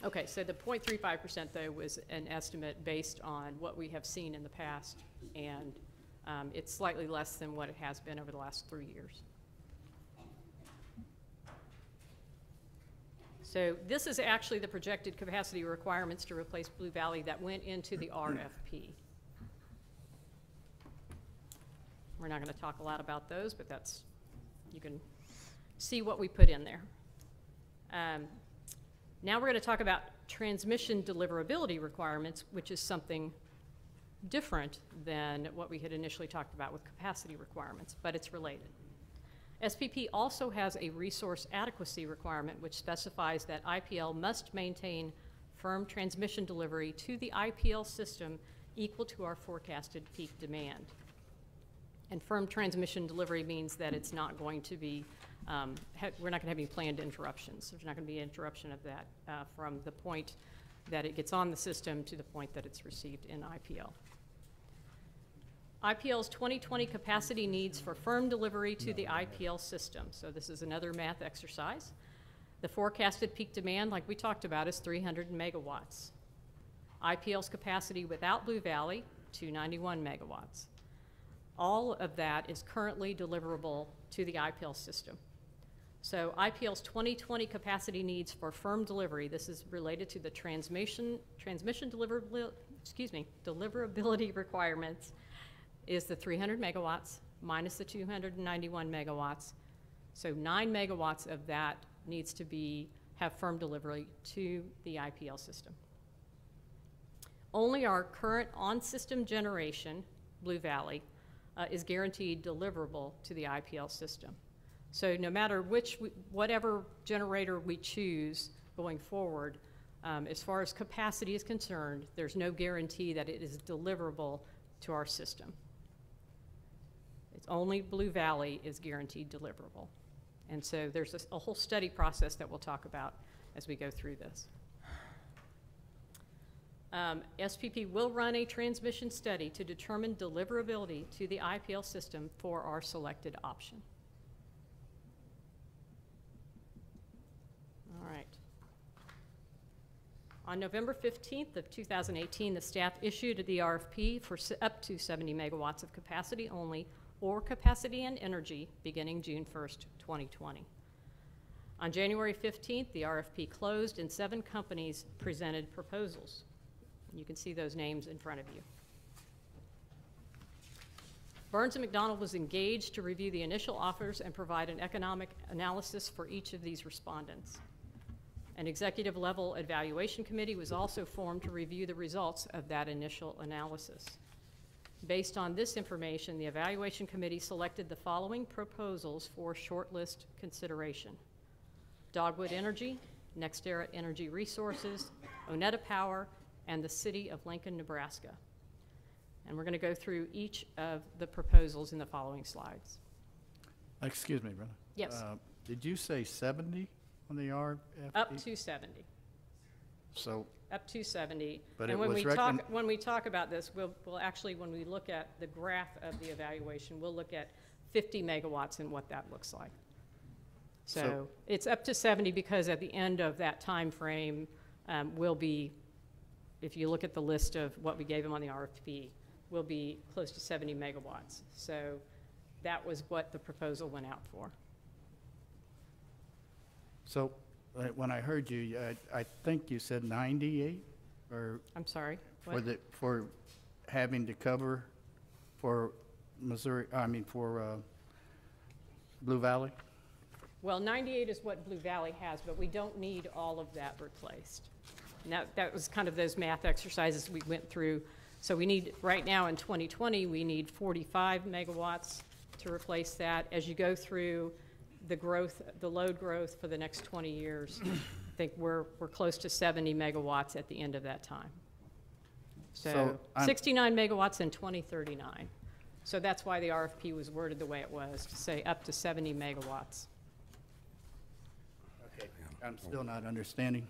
Okay, so the 0.35% though was an estimate based on what we have seen in the past, and it's slightly less than what it has been over the last 3 years. So this is actually the projected capacity requirements to replace Blue Valley that went into the RFP. We're not going to talk a lot about those, but that's, you can see what we put in there. Now we're going to talk about transmission deliverability requirements, which is something different than what we had initially talked about with capacity requirements, but it's related. SPP also has a resource adequacy requirement which specifies that IPL must maintain firm transmission delivery to the IPL system equal to our forecasted peak demand. And firm transmission delivery means that it's not going to be, we're not going to have any planned interruptions. There's not going to be an interruption of that from the point that it gets on the system to the point that it's received in IPL. IPL's 2020 capacity needs for firm delivery to the IPL system. So this is another math exercise. The forecasted peak demand, like we talked about, is 300 megawatts. IPL's capacity without Blue Valley, 291 megawatts. All of that is currently deliverable to the IPL system. So IPL's 2020 capacity needs for firm delivery, this is related to the transmission deliverability requirements, is the 300 megawatts minus the 291 megawatts. So 9 megawatts of that needs to have firm delivery to the IPL system. Only our current on-system generation, Blue Valley, is guaranteed deliverable to the IPL system. So no matter whatever generator we choose going forward, as far as capacity is concerned, there's no guarantee that it is deliverable to our system. It's only Blue Valley is guaranteed deliverable. And so there's a whole study process that we'll talk about as we go through this. SPP will run a transmission study to determine deliverability to the IPL system for our selected option. All right. On November 15th of 2018, the staff issued the RFP for up to 70 megawatts of capacity only or capacity and energy beginning June 1st, 2020. On January 15th, the RFP closed and 7 companies presented proposals. You can see those names in front of you. Burns & McDonnell was engaged to review the initial offers and provide an economic analysis for each of these respondents. An executive level evaluation committee was also formed to review the results of that initial analysis. Based on this information, the evaluation committee selected the following proposals for shortlist consideration: Dogwood Energy, NextEra Energy Resources, Onetta Power, and the City of Lincoln, Nebraska. And we're going to go through each of the proposals in the following slides. Excuse me, Brenda. Yes. Did you say 70 on the RFP? Up to 70. So. Up to 70. But and it when was we talk about this, we'll actually, when we look at the graph of the evaluation, we'll look at 50 megawatts and what that looks like. So it's up to 70 because at the end of that time frame, we'll be if you look at the list of what we gave them on the RFP, will be close to 70 megawatts. So that was what the proposal went out for. So, when I heard you, I think you said 98, or I'm sorry, for what? for having to cover for Missouri, for Blue Valley? Well, 98 is what Blue Valley has, but we don't need all of that replaced. And that was kind of those math exercises we went through. So we need, right now in 2020, we need 45 megawatts to replace that. As you go through the growth, the load growth for the next 20 years, I think we're close to 70 megawatts at the end of that time. So 69 megawatts in 2039. So that's why the RFP was worded the way it was, to say up to 70 megawatts. Okay, I'm still not understanding.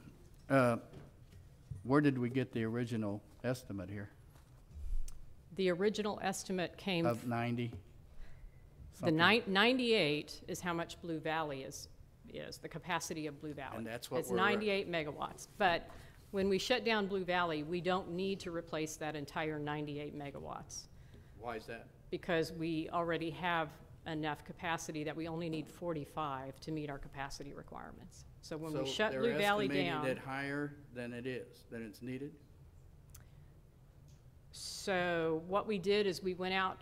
Where did we get the original estimate here? The original estimate came. Of 90? The 98 is how much Blue Valley is the capacity of Blue Valley. And that's what it's we're. 98 megawatts. But when we shut down Blue Valley, we don't need to replace that entire 98 megawatts. Why is that? Because we already have enough capacity that we only need 45 to meet our capacity requirements. So when we shut Blue Valley down. So they're estimating it higher than it is, than it's needed? So what we did is we went out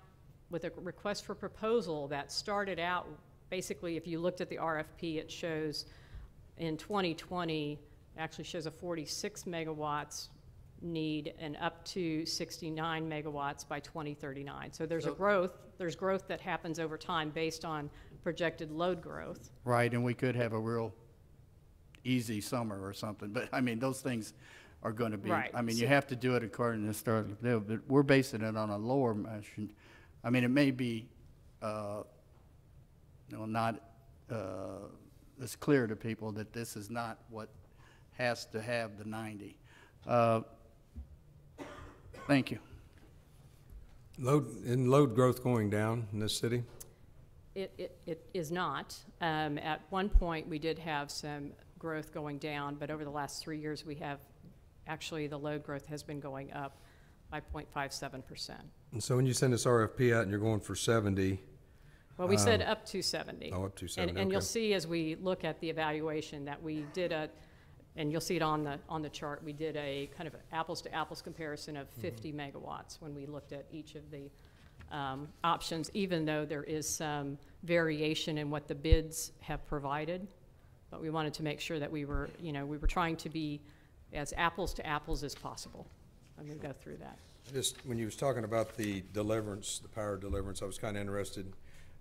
with a request for proposal that started out, basically, if you looked at the RFP, it shows in 2020, actually shows a 46 megawatts need and up to 69 megawatts by 2039. So there's there's growth that happens over time based on projected load growth. Right, and we could have a real easy summer or something, but I mean, those things are going to be, Right. I mean, you have to do it according to historical, but we're basing it on a lower measure. I mean, it may be, not as clear to people that this is not what has to have the 90. Thank you. Load growth going down in this city? It is not. At one point, we did have some growth going down, but over the last 3 years, we have, actually, the load growth has been going up by 0.57%. And so when you send this RFP out and you're going for 70. Well, we said up to 70. Oh, up to 70, And you'll okay. see as we look at the evaluation that we did and you'll see it on the chart, we did a kind of apples to apples comparison of 50 megawatts when we looked at each of the options, even though there is some variation in what the bids have provided. But we wanted to make sure that we were trying to be as apples to apples as possible. I'm going to go through that. Just, when you was talking about the deliverance, the power deliverance, I was kind of interested.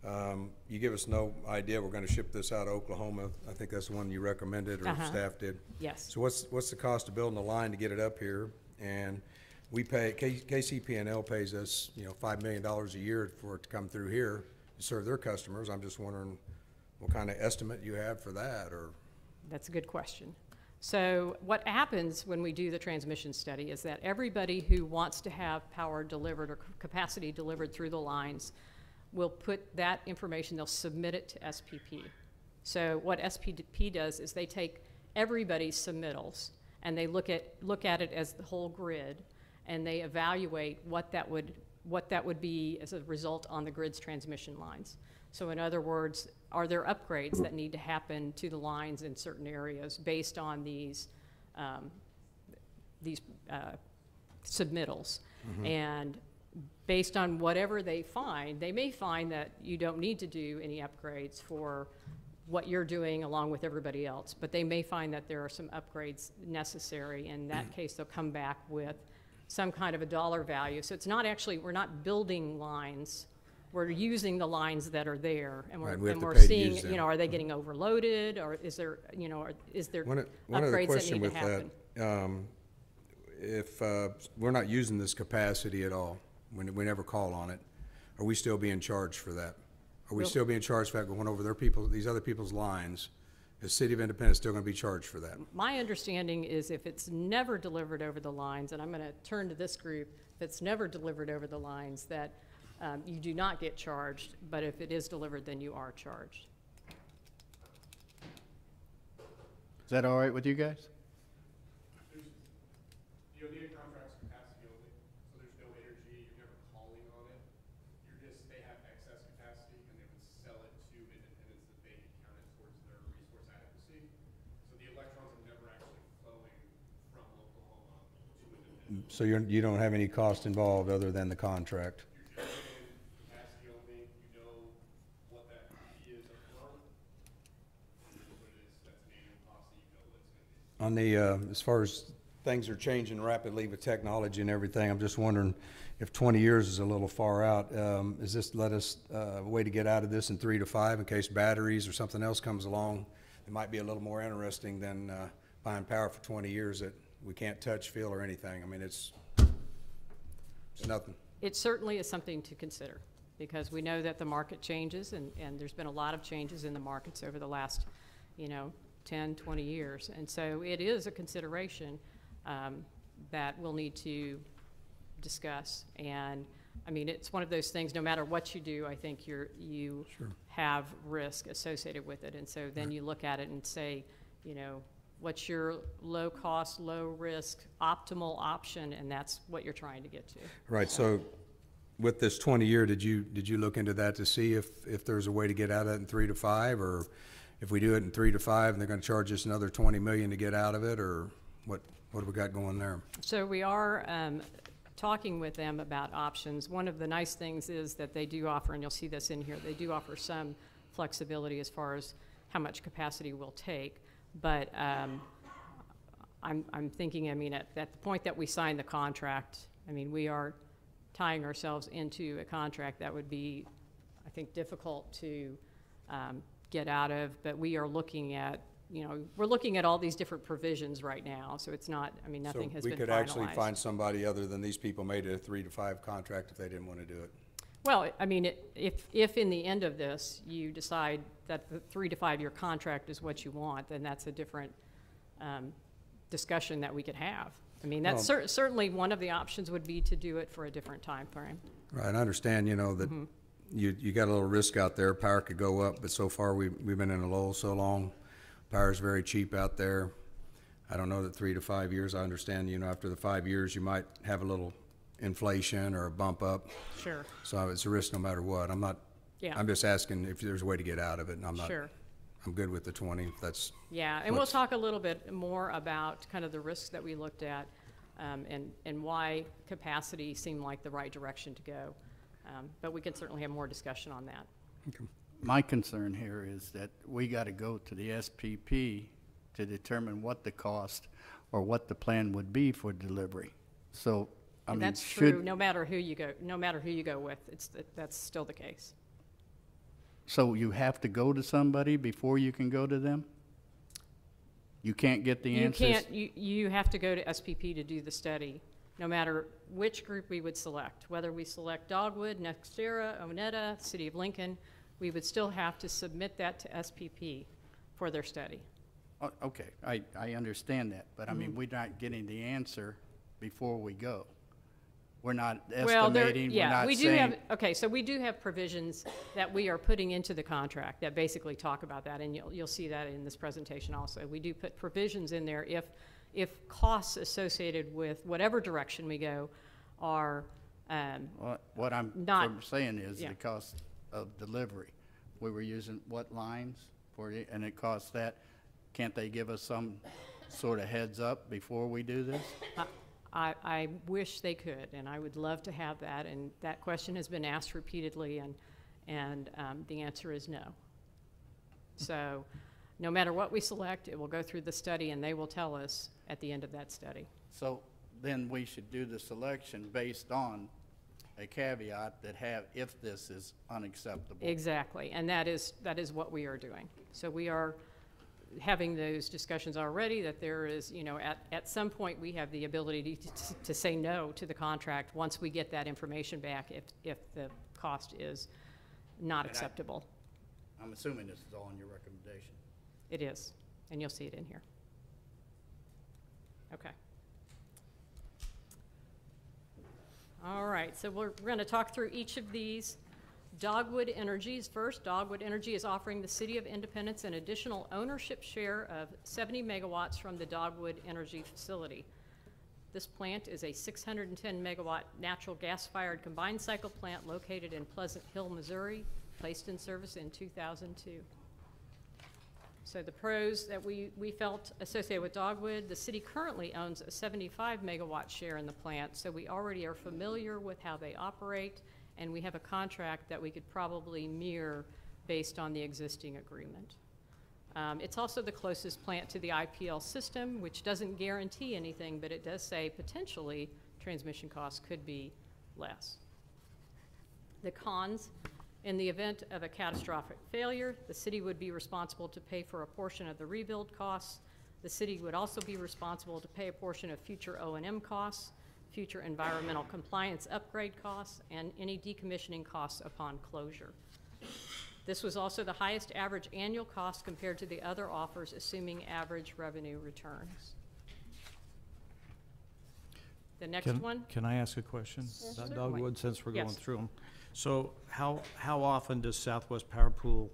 You give us no idea, we're going to ship this out of Oklahoma. I think that's the one you recommended, or staff did. Yes. So what's the cost of building the line to get it up here? And we pay, KCP&L pays us, $5 million a year for it to come through here to serve their customers. I'm just wondering what kind of estimate you have for that, or? That's a good question. So what happens when we do the transmission study is that everybody who wants to have power delivered or capacity delivered through the lines will put that information, they'll submit it to SPP. So what SPP does is they take everybody's submittals and they look at it as the whole grid, and they evaluate what that would be as a result on the grid's transmission lines. So in other words, are there upgrades that need to happen to the lines in certain areas based on these submittals? Mm-hmm. And based on whatever they find, they may find that you don't need to do any upgrades for what you're doing along with everybody else, but they may find that there are some upgrades necessary. In that case, they'll come back with some kind of a dollar value. So it's not actually, we're not building lines, we're using the lines that are there, and we're seeing, are they getting overloaded, or is there, is there upgrades that need to happen? If we're not using this capacity at all, when we never call on it, are we still being charged for that? Are we still being charged for that going over these other people's lines? Is City of Independence still going to be charged for that? My understanding is if it's never delivered over the lines, and I'm going to turn to this group, if it's never delivered over the lines, that you do not get charged, but if it is delivered, then you are charged. Is that all right with you guys? DOT Jovia contract's capacity only, so there's no energy, you're never calling on it. They have excess capacity and they would sell it to independents that they could count it towards their resource adequacy. So the electrons are never actually flowing from Oklahoma to independents. So you don't have any cost involved other than the contract? You're just in capacity only, you know what that fee is up front. This is what it is, that's an annual cost that you know what it's gonna be. On the, as far as things are changing rapidly with technology and everything, I'm just wondering if 20 years is a little far out, is this let us, a way to get out of this in 3 to 5 in case batteries or something else comes along? It might be a little more interesting than buying power for 20 years that we can't touch, feel, or anything. I mean, it's nothing. It certainly is something to consider, because we know that the market changes, and there's been a lot of changes in the markets over the last, 10, 20 years. And so it is a consideration that we'll need to discuss. And I mean, it's one of those things, no matter what you do, I think you Sure. have risk associated with it. And so then you look at it and say, what's your low cost, low risk, optimal option, and that's what you're trying to get to. Right, so with this 20-year, did you look into that to see if there's a way to get out of it in 3 to 5, or if we do it in 3 to 5 and they're gonna charge us another 20 million to get out of it, or what do we got going there? So we are talking with them about options. One of the nice things is that they do offer, and you'll see this in here, they do offer some flexibility as far as how much capacity we'll take. But I'm thinking, at the point that we sign the contract, we are tying ourselves into a contract that would be, I think, difficult to get out of. But we are looking at, we're looking at all these different provisions right now. So it's not, nothing has been finalized. So we could actually find somebody other than these people made it a 3 to 5 contract if they didn't want to do it. Well, if in the end of this you decide that the 3 to 5 year contract is what you want, then that's a different discussion that we could have. That's certainly one of the options would be to do it for a different time frame. Right, I understand, that you got a little risk out there. Power could go up, but so far we've been in a lull so long. Power's very cheap out there. I don't know that 3 to 5 years. I understand, after the 5 years you might have a little inflation or a bump up. Sure. So it's a risk no matter what. I'm just asking if there's a way to get out of it, and I'm good with the 20, if that's. Yeah, and we'll talk a little bit more about kind of the risks that we looked at, and why capacity seemed like the right direction to go. But we can certainly have more discussion on that. Okay. My concern here is that we got to go to the SPP to determine what the cost or what the plan would be for delivery. So, And that's true, no matter who you go with, that's still the case. So you have to go to somebody before you can go to them? You can't get the answers? You have to go to SPP to do the study, no matter which group we would select. Whether we select Dogwood, NextEra, Onetta, City of Lincoln, we would still have to submit that to SPP for their study. Okay, I understand that, but we're not getting the answer before we go. We're not estimating, we're not saying. So we do have provisions that we are putting into the contract that basically talk about that, and you'll see that in this presentation also. We do put provisions in there if costs associated with whatever direction we go are what I'm not saying is the cost of delivery. We were using what lines for it, and it costs that. Can't they give us some sort of heads up before we do this? I wish they could, and I would love to have that, and that question has been asked repeatedly, and the answer is no. So no matter what we select, it will go through the study, and they will tell us at the end of that study. So then we should do the selection based on a caveat that if this is unacceptable. Exactly, and that is what we are doing. So we are having those discussions already, that there is, at some point we have the ability to say no to the contract once we get that information back if the cost is not acceptable. I'm assuming this is all in your recommendation. It is, and you'll see it in here. Okay. All right, so we're going to talk through each of these. Dogwood Energy is first. Dogwood Energy is offering the City of Independence an additional ownership share of 70 megawatts from the Dogwood Energy facility. This plant is a 610 megawatt natural gas-fired combined cycle plant located in Pleasant Hill, Missouri, placed in service in 2002. So the pros that we felt associated with Dogwood, the city currently owns a 75 megawatt share in the plant, so we already are familiar with how they operate, and we have a contract that we could probably mirror based on the existing agreement. It's also the closest plant to the IPL system, which doesn't guarantee anything, but it does say potentially transmission costs could be less. The cons: in the event of a catastrophic failure, the city would be responsible to pay for a portion of the rebuild costs. The city would also be responsible to pay a portion of future O&M costs, future environmental compliance upgrade costs, and any decommissioning costs upon closure. This was also the highest average annual cost compared to the other offers, assuming average revenue returns. The next one. Can I ask a question about Certainly. Dogwood, since we're going Yes. through them? So how often does Southwest Power Pool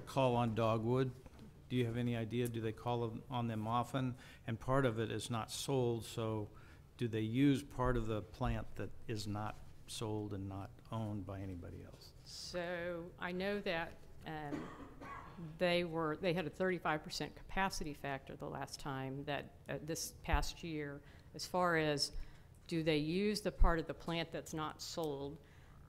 call on Dogwood? Do you have any idea? Do they call on them often? And part of it is not sold, so do they use part of the plant that is not sold and not owned by anybody else? So I know that they had a 35% capacity factor the last time that this past year. As far as do they use the part of the plant that's not sold,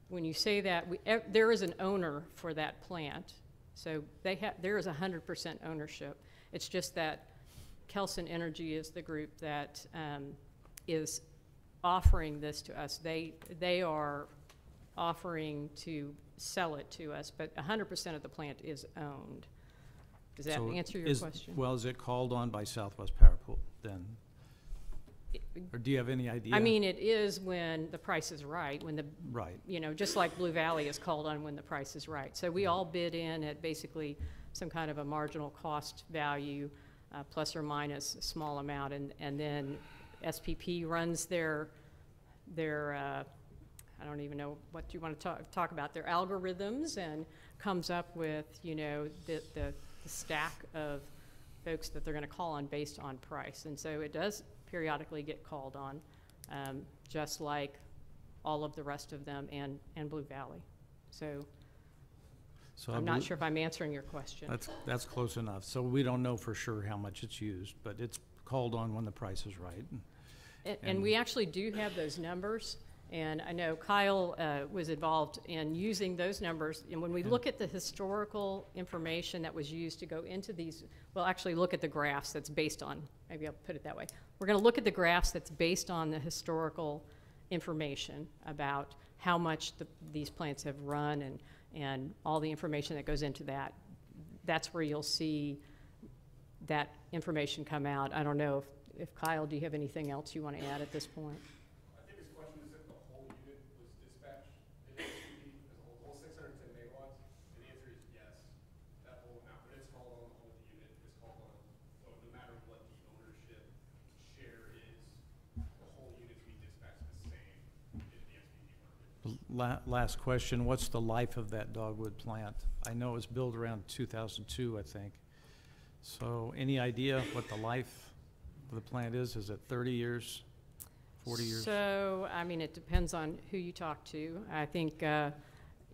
when you say that, there is an owner for that plant, so there is 100% ownership. It's just that Kelson Energy is the group that is offering this to us. They are offering to sell it to us, but 100% of the plant is owned. Does that answer your question? Well, is it called on by Southwest Power Pool then? Or do you have any idea? I mean, it is when the price is right, when the, Right. you know, just like Blue Valley is called on when the price is right. So we all bid in at basically some kind of a marginal cost value, plus or minus a small amount, and then SPP runs their I don't even know what you want to talk about, their algorithms, and comes up with, you know, the stack of folks that they're going to call on based on price. And so it does periodically get called on, just like all of the rest of them and Blue Valley. So I'm not sure if I'm answering your question. That's close enough. So we don't know for sure how much it's used, but it's called on when the price is right. And we actually do have those numbers, and I know Kyle was involved in using those numbers. And when we look at the historical information that was used to go into these, we'll actually look at the graphs that's based on, maybe I'll put it that way. We're going to look at the graphs that's based on the historical information about how much these plants have run and all the information that goes into that. That's where you'll see that information come out. I don't know if Kyle, do you have anything else you want to add at this point? I think his question is if the whole unit was dispatched in SPP as a whole 610 megawatts, and the answer is yes, that whole amount, but it's called on the whole unit, it's called on, so no matter what the ownership share is, the whole unit can be dispatched the same in the SPP market. Last question, what's the life of that Dogwood plant? I know it was built around 2002, I think. So any idea what the life of the plant is? Is it 30 years, 40 years? So, I mean, it depends on who you talk to. I think,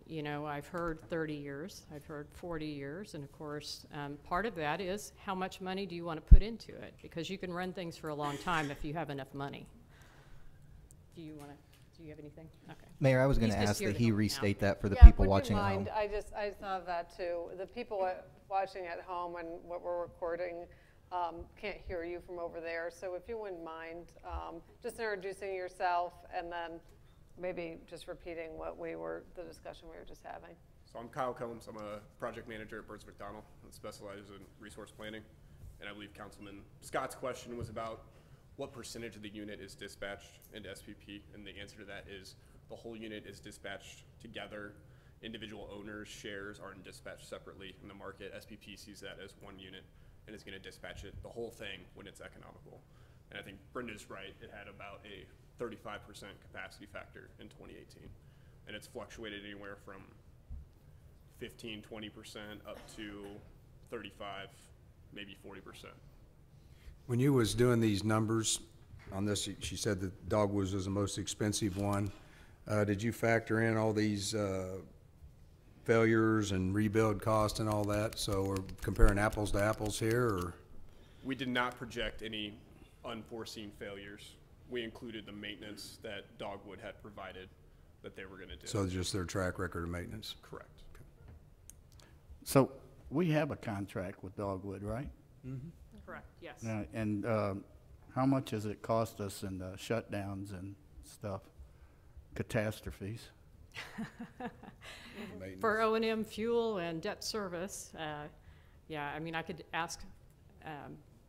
you know, I've heard 30 years, I've heard 40 years, and of course, part of that is how much money do you want to put into it? Because you can run things for a long time if you have enough money. Do you have anything? Okay. Mayor, I was going to He's just ask here that to he help me out. restate that for the Yeah, people would you watching at home. mind? I thought of that too. The people watching at home and what we're recording can't hear you from over there. So if you wouldn't mind just introducing yourself and then maybe just repeating the discussion we were just having. So I'm Kyle Combs, I'm a project manager at Burns McDonnell that specializes in resource planning. And I believe Councilman Scott's question was about what percentage of the unit is dispatched into SPP, and the answer to that is the whole unit is dispatched together. Individual owners' shares aren't dispatched separately in the market. SPP sees that as one unit and is going to dispatch it, the whole thing, when it's economical. And I think Brenda's right, it had about a 35% capacity factor in 2018. And it's fluctuated anywhere from 15, 20% up to 35, maybe 40%. When you was doing these numbers, on this, she said that dogwoods was the most expensive one. Did you factor in all these failures and rebuild cost and all that? So we're comparing apples to apples here, or? We did not project any unforeseen failures. We included the maintenance that Dogwood had provided that they were going to do. So just their track record of maintenance? Correct. So we have a contract with Dogwood, right? Correct, yes. And how much does it cost us in shutdowns and stuff, catastrophes? For O&M fuel and debt service, yeah, I mean, I could ask,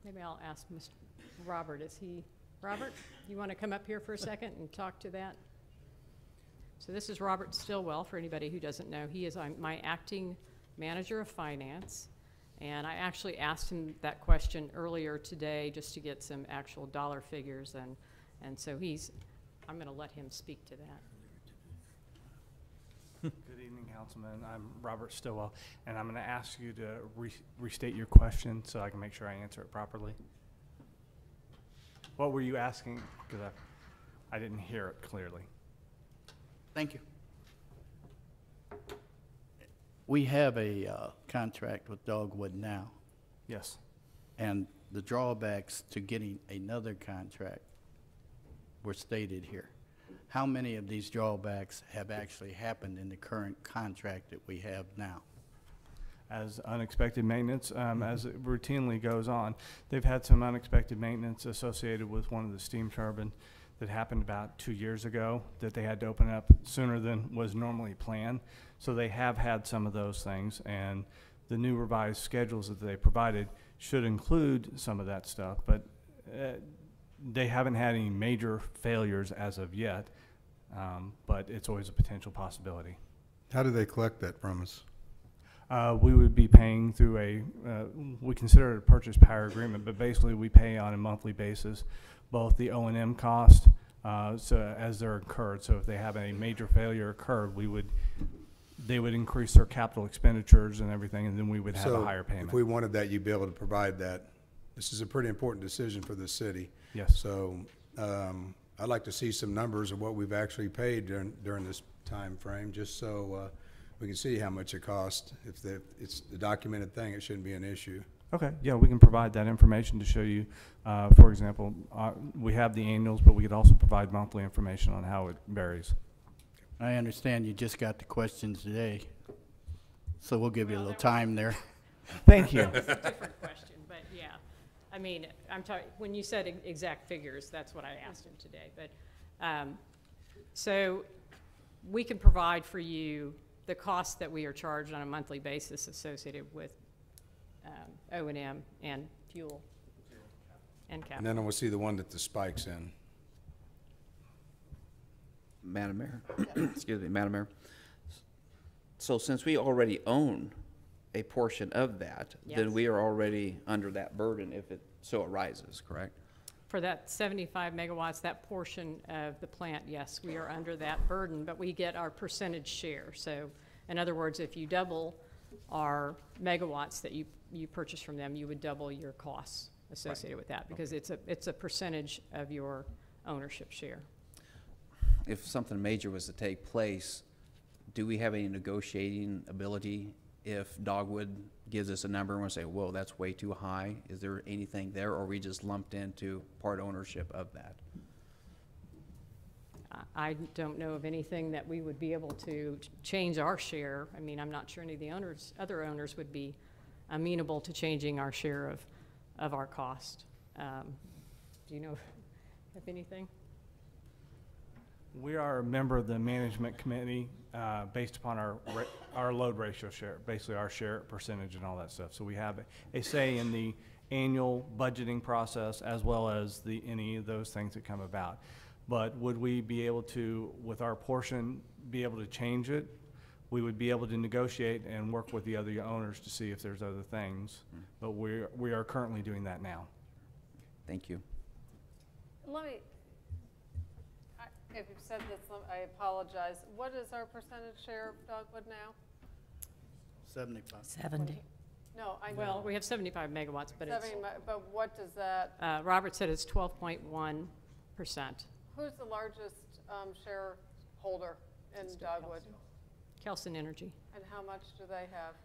maybe I'll ask Mr. Robert, Robert, you want to come up here for a second and talk to that? So this is Robert Stillwell, for anybody who doesn't know. He is my acting manager of finance, and I actually asked him that question earlier today just to get some actual dollar figures, and so I'm going to let him speak to that. Good evening, Councilman. I'm Robert Stillwell, and I'm going to ask you to restate your question so I can make sure I answer it properly. What were you asking? Because I didn't hear it clearly. Thank you. We have a contract with Dogwood now, Yes. and the drawbacks to getting another contract were stated here. How many of these drawbacks have actually happened in the current contract that we have now? As unexpected maintenance, as it routinely goes on. They've had some unexpected maintenance associated with one of the steam turbine that happened about 2 years ago that they had to open up sooner than was normally planned. So they have had some of those things, and the new revised schedules that they provided should include some of that stuff, but they haven't had any major failures as of yet, but it's always a potential possibility. How do they collect that from us? We would be paying through we consider it a purchase power agreement, but basically we pay on a monthly basis both the O&M cost so as they're incurred. So if they have a major failure occurred, they would increase their capital expenditures and everything, and then we would have a higher payment. If we wanted that, you'd be able to provide that. This is a pretty important decision for the city. Yes. So I'd like to see some numbers of what we've actually paid during this time frame, just so we can see how much it costs. If it's a documented thing, it shouldn't be an issue. Okay, yeah, we can provide that information to show you. For example, we have the annuals, but we could also provide monthly information on how it varies. I understand you just got the questions today, so we'll give you a little time there. Thank you. It's a different question, but yeah. I mean, when you said exact figures, that's what I asked him today. But so we can provide for you the costs that we are charged on a monthly basis associated with O&M and fuel and capital. And then we'll see the one that the spike's in. Madam Mayor, excuse me, Madam Mayor. So since we already own a portion of that, then Yes. we are already under that burden if it so arises, correct? For that 75 megawatts, that portion of the plant, yes, we are under that burden, but we get our percentage share. So in other words, if you double our megawatts that you purchase from them, you would double your costs associated with that, because it's a percentage of your ownership share. If something major was to take place, do we have any negotiating ability if Dogwood gives us a number and we say, whoa, that's way too high? Is there anything there, or are we just lumped into part ownership of that? I don't know of anything that we would be able to change our share. I mean, I'm not sure any of the other owners would be amenable to changing our share of our cost. Do you know of anything? We are a member of the management committee based upon our load ratio share, basically our share percentage and all that stuff. So we have a say in the annual budgeting process as well as any of those things that come about. But would we be able to, with our portion, be able to change it? We would be able to negotiate and work with the other owners to see if there's other things. But we are currently doing that now. Thank you. If you've said this, I apologize. What is our percentage share of Dogwood now? 75. 70. No, I know. Well, we have 75 megawatts, but it's, But what does that, Robert said it's 12.1 Who's the largest shareholder in Dogwood? Kelson Energy. And how much do they have?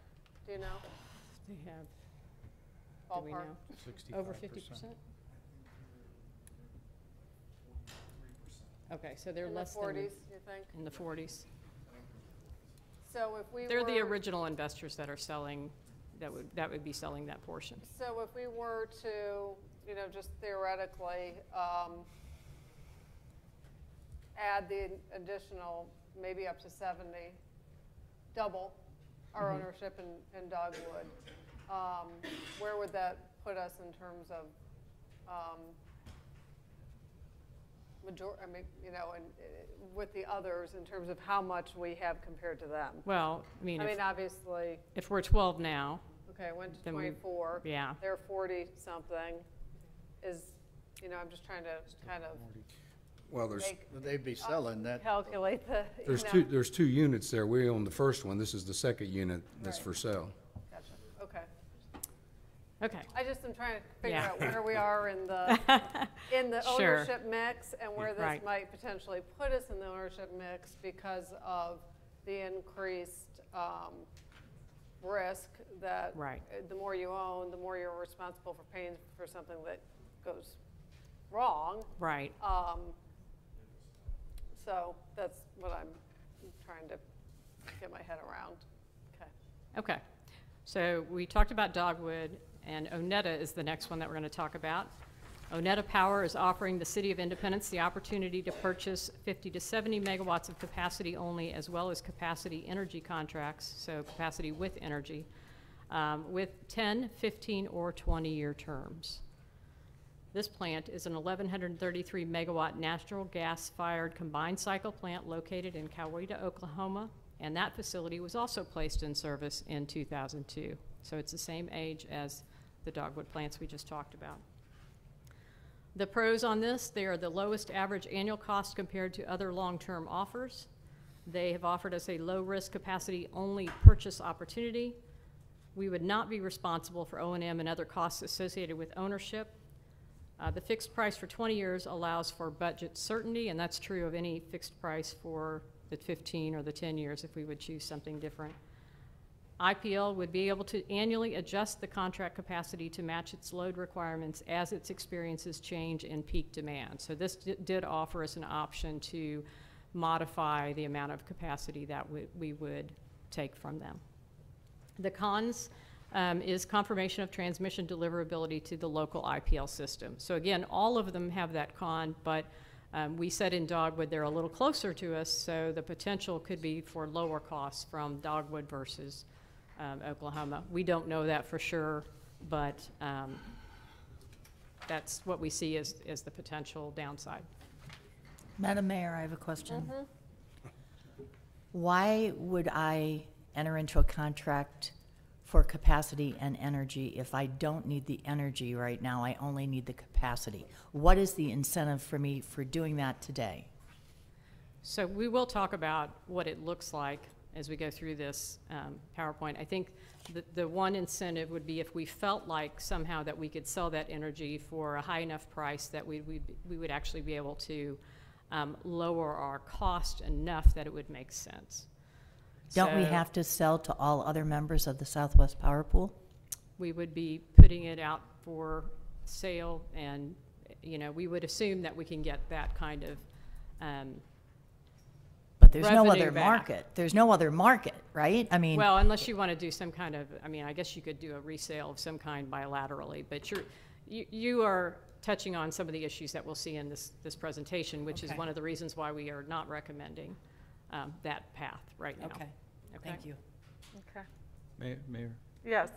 Do you know? They have, do we Ballpark? know? Over 50%? Okay, so they're less than. In the 40s, you think? In the 40s. So if we They're were, the original investors that are selling, that would be selling that portion. So if we were to, you know, just theoretically, add the additional, maybe up to 70, double our ownership in Dogwood, where would that put us in terms of, I mean, you know, and with the others in terms of how much we have compared to them? Well, I mean, Obviously, if we're 12 now, okay, went to then 24. yeah. They're 40 something. Is, you know, I'm just trying to kind of Well, there's, Would they be selling that? calculate the, there's two units there. We own the first one. This is the second unit that's Right. for sale. Gotcha, okay. Okay. I just am trying to figure Yeah. out where we are in the, in the Sure. ownership mix and where this Right. might potentially put us in the ownership mix because of the increased risk that Right. the more you own, the more you're responsible for paying for something that goes wrong. Right. So that's what I'm trying to get my head around. Okay. Okay. So we talked about Dogwood, and Onetta is the next one that we're going to talk about. Onetta Power is offering the City of Independence the opportunity to purchase 50 to 70 megawatts of capacity only, as well as capacity energy contracts, so capacity with energy, with 10, 15, or 20-year terms. This plant is an 1,133 megawatt natural gas-fired combined cycle plant located in Coweta, Oklahoma, and that facility was also placed in service in 2002. So it's the same age as the Dogwood plants we just talked about. The pros on this, they are the lowest average annual cost compared to other long-term offers. They have offered us a low-risk capacity-only purchase opportunity. We would not be responsible for O&M and other costs associated with ownership. The fixed price for 20 years allows for budget certainty, and that's true of any fixed price for the 15 or the 10 years if we would choose something different. IPL would be able to annually adjust the contract capacity to match its load requirements as its experiences change in peak demand. So this did offer us an option to modify the amount of capacity that we would take from them. The cons is confirmation of transmission deliverability to the local IPL system. So again, all of them have that con, but we said in Dogwood they're a little closer to us, so the potential could be for lower costs from Dogwood versus Oklahoma. We don't know that for sure, but that's what we see as the potential downside. Madam Mayor, I have a question. Why would I enter into a contract for capacity and energy if I don't need the energy right now? I only need the capacity. What is the incentive for me for doing that today? So we will talk about what it looks like as we go through this PowerPoint. I think the one incentive would be if we felt like somehow that we could sell that energy for a high enough price that we would actually be able to lower our cost enough that it would make sense. Don't we So have to sell to all other members of the Southwest Power Pool? we would be putting it out for sale, and we would assume that we can get that kind of But there's no revenue other back. market. There's no other market, right? I mean, Well, unless you want to do some kind of, I guess you could do a resale of some kind bilaterally, but you are touching on some of the issues that we'll see in this presentation, which is Okay. one of the reasons why we are not recommending that path right now. okay, thank you. Okay. Mayor? Yes.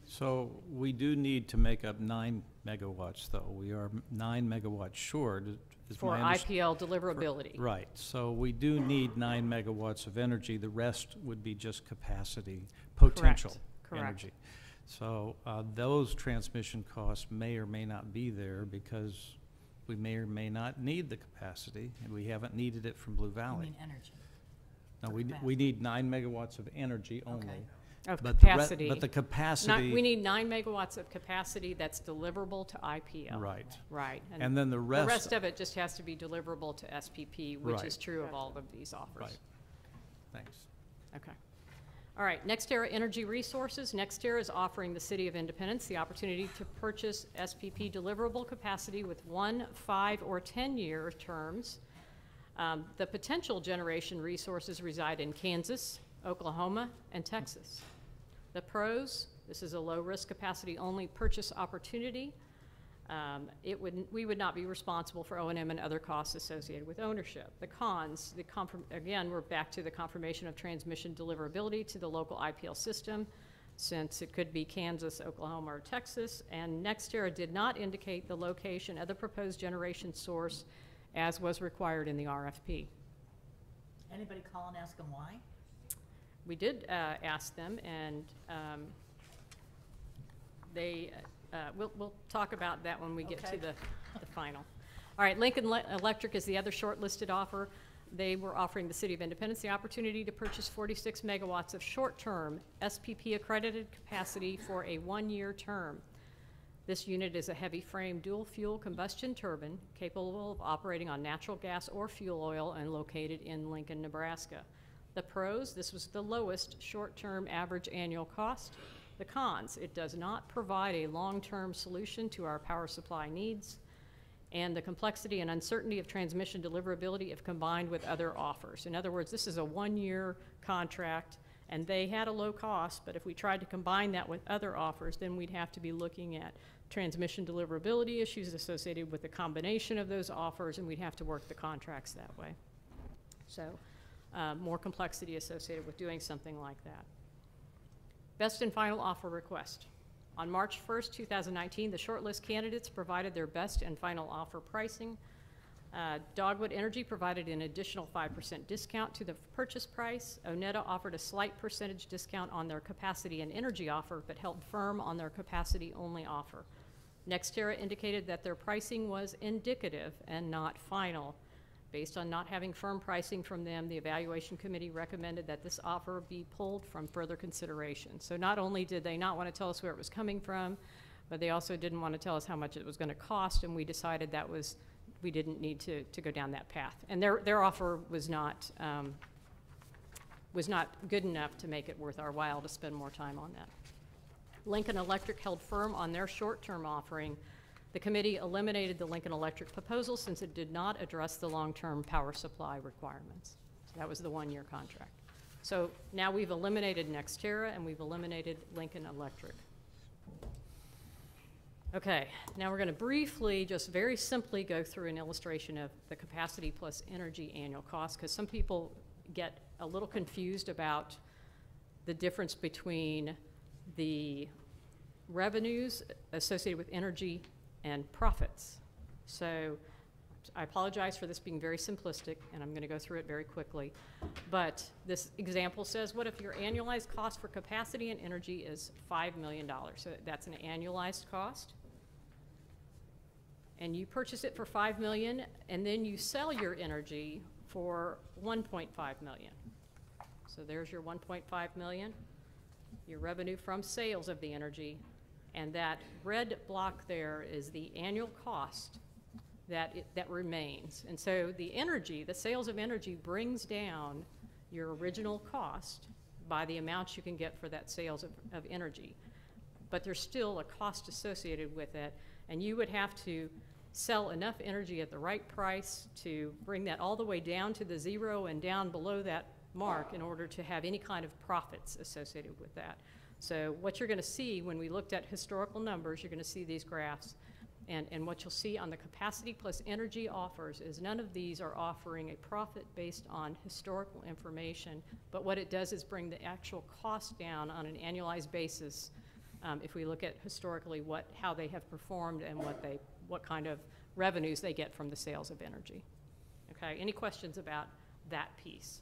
So we do need to make up 9 megawatts, though. We are 9 megawatts short. Is For my underst- IPL deliverability. Right, so we do need 9 megawatts of energy. The rest would be just capacity, potential Correct. energy. So those transmission costs may or may not be there because we may or may not need the capacity, and we haven't needed it from Blue I Valley. mean, energy. No, for we capacity. need 9 megawatts of energy only. Okay. of But the capacity. but the capacity. We need 9 megawatts of capacity that's deliverable to IPL. Right. Right. And then the rest of it just has to be deliverable to SPP, which Right. is true of all of these offers. Right. Thanks. Okay. All right, NextEra Energy Resources. NextEra is offering the City of Independence the opportunity to purchase SPP deliverable capacity with 1, 5, or 10-year terms. The potential generation resources reside in Kansas, Oklahoma, and Texas. The pros: this is a low-risk capacity-only purchase opportunity. We would not be responsible for O&M and other costs associated with ownership. The cons: again, we're back to the confirmation of transmission deliverability to the local IPL system, since it could be Kansas, Oklahoma, or Texas. And NextEra did not indicate the location of the proposed generation source as was required in the RFP. Anybody call and ask them why? We did ask them, and we'll talk about that when we get to the final. All right, Lincoln Electric is the other shortlisted offer. They were offering the City of Independence the opportunity to purchase 46 megawatts of short-term SPP accredited capacity for a 1-year term. This unit is a heavy-frame dual-fuel combustion turbine capable of operating on natural gas or fuel oil and located in Lincoln, Nebraska. The pros: this was the lowest short-term average annual cost. The cons: it does not provide a long-term solution to our power supply needs. And the complexity and uncertainty of transmission deliverability if combined with other offers. In other words, this is a 1-year contract, and they had a low cost, but if we tried to combine that with other offers, then we'd have to be looking at transmission deliverability issues associated with the combination of those offers, and we'd have to work the contracts that way. So more complexity associated with doing something like that. Best and final offer request. On March 1st, 2019, the shortlist candidates provided their best and final offer pricing. Dogwood Energy provided an additional 5% discount to the purchase price. Oneta offered a slight percentage discount on their capacity and energy offer, but held firm on their capacity-only offer. NextEra indicated that their pricing was indicative and not final. Based on not having firm pricing from them, the evaluation committee recommended that this offer be pulled from further consideration. So not only did they not want to tell us where it was coming from, but they also didn't want to tell us how much it was going to cost, and we decided that we didn't need to go down that path. And their offer was not good enough to make it worth our while to spend more time on that. Lincoln Electric held firm on their short-term offering. The committee eliminated the Lincoln Electric proposal since it did not address the long-term power supply requirements. So that was the 1-year contract. So now we've eliminated NextEra and we've eliminated Lincoln Electric. Okay, now we're going to briefly, just very simply go through an illustration of the capacity plus energy annual cost, because some people get a little confused about the difference between the revenues associated with energy and profits. So I apologize for this being very simplistic, and I'm going to go through it very quickly. But this example says, what if your annualized cost for capacity and energy is $5 million? So that's an annualized cost. And you purchase it for $5 million, and then you sell your energy for $1.5 million. So there's your $1.5 million, your revenue from sales of the energy, and that red block there is the annual cost that remains. And so the energy, the sales of energy, brings down your original cost by the amount you can get for that sales of energy. But there's still a cost associated with it, and you would have to sell enough energy at the right price to bring that all the way down to the zero and down below that mark in order to have any kind of profits associated with that. So what you're going to see when we looked at historical numbers, you're going to see these graphs. And what you'll see on the capacity plus energy offers is none of these are offering a profit based on historical information, but what it does is bring the actual cost down on an annualized basis if we look at historically how they have performed and what kind of revenues they get from the sales of energy. Okay, any questions about that piece?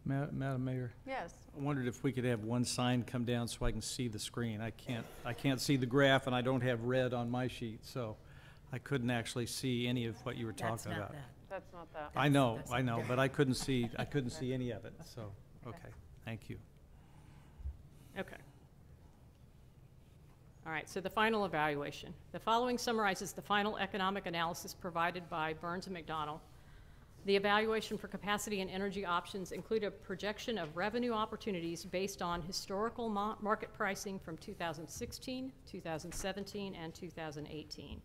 Madam Mayor? Yes. I wondered if we could have one sign come down so I can see the screen. I can't see the graph, and I don't have red on my sheet, so I couldn't actually see any of what you were talking about. That's not that. I know, but I couldn't see any of it, so, okay, thank you. Okay. All right, so the final evaluation. The following summarizes the final economic analysis provided by Burns and McDonnell. The evaluation for capacity and energy options include a projection of revenue opportunities based on historical market pricing from 2016, 2017, and 2018.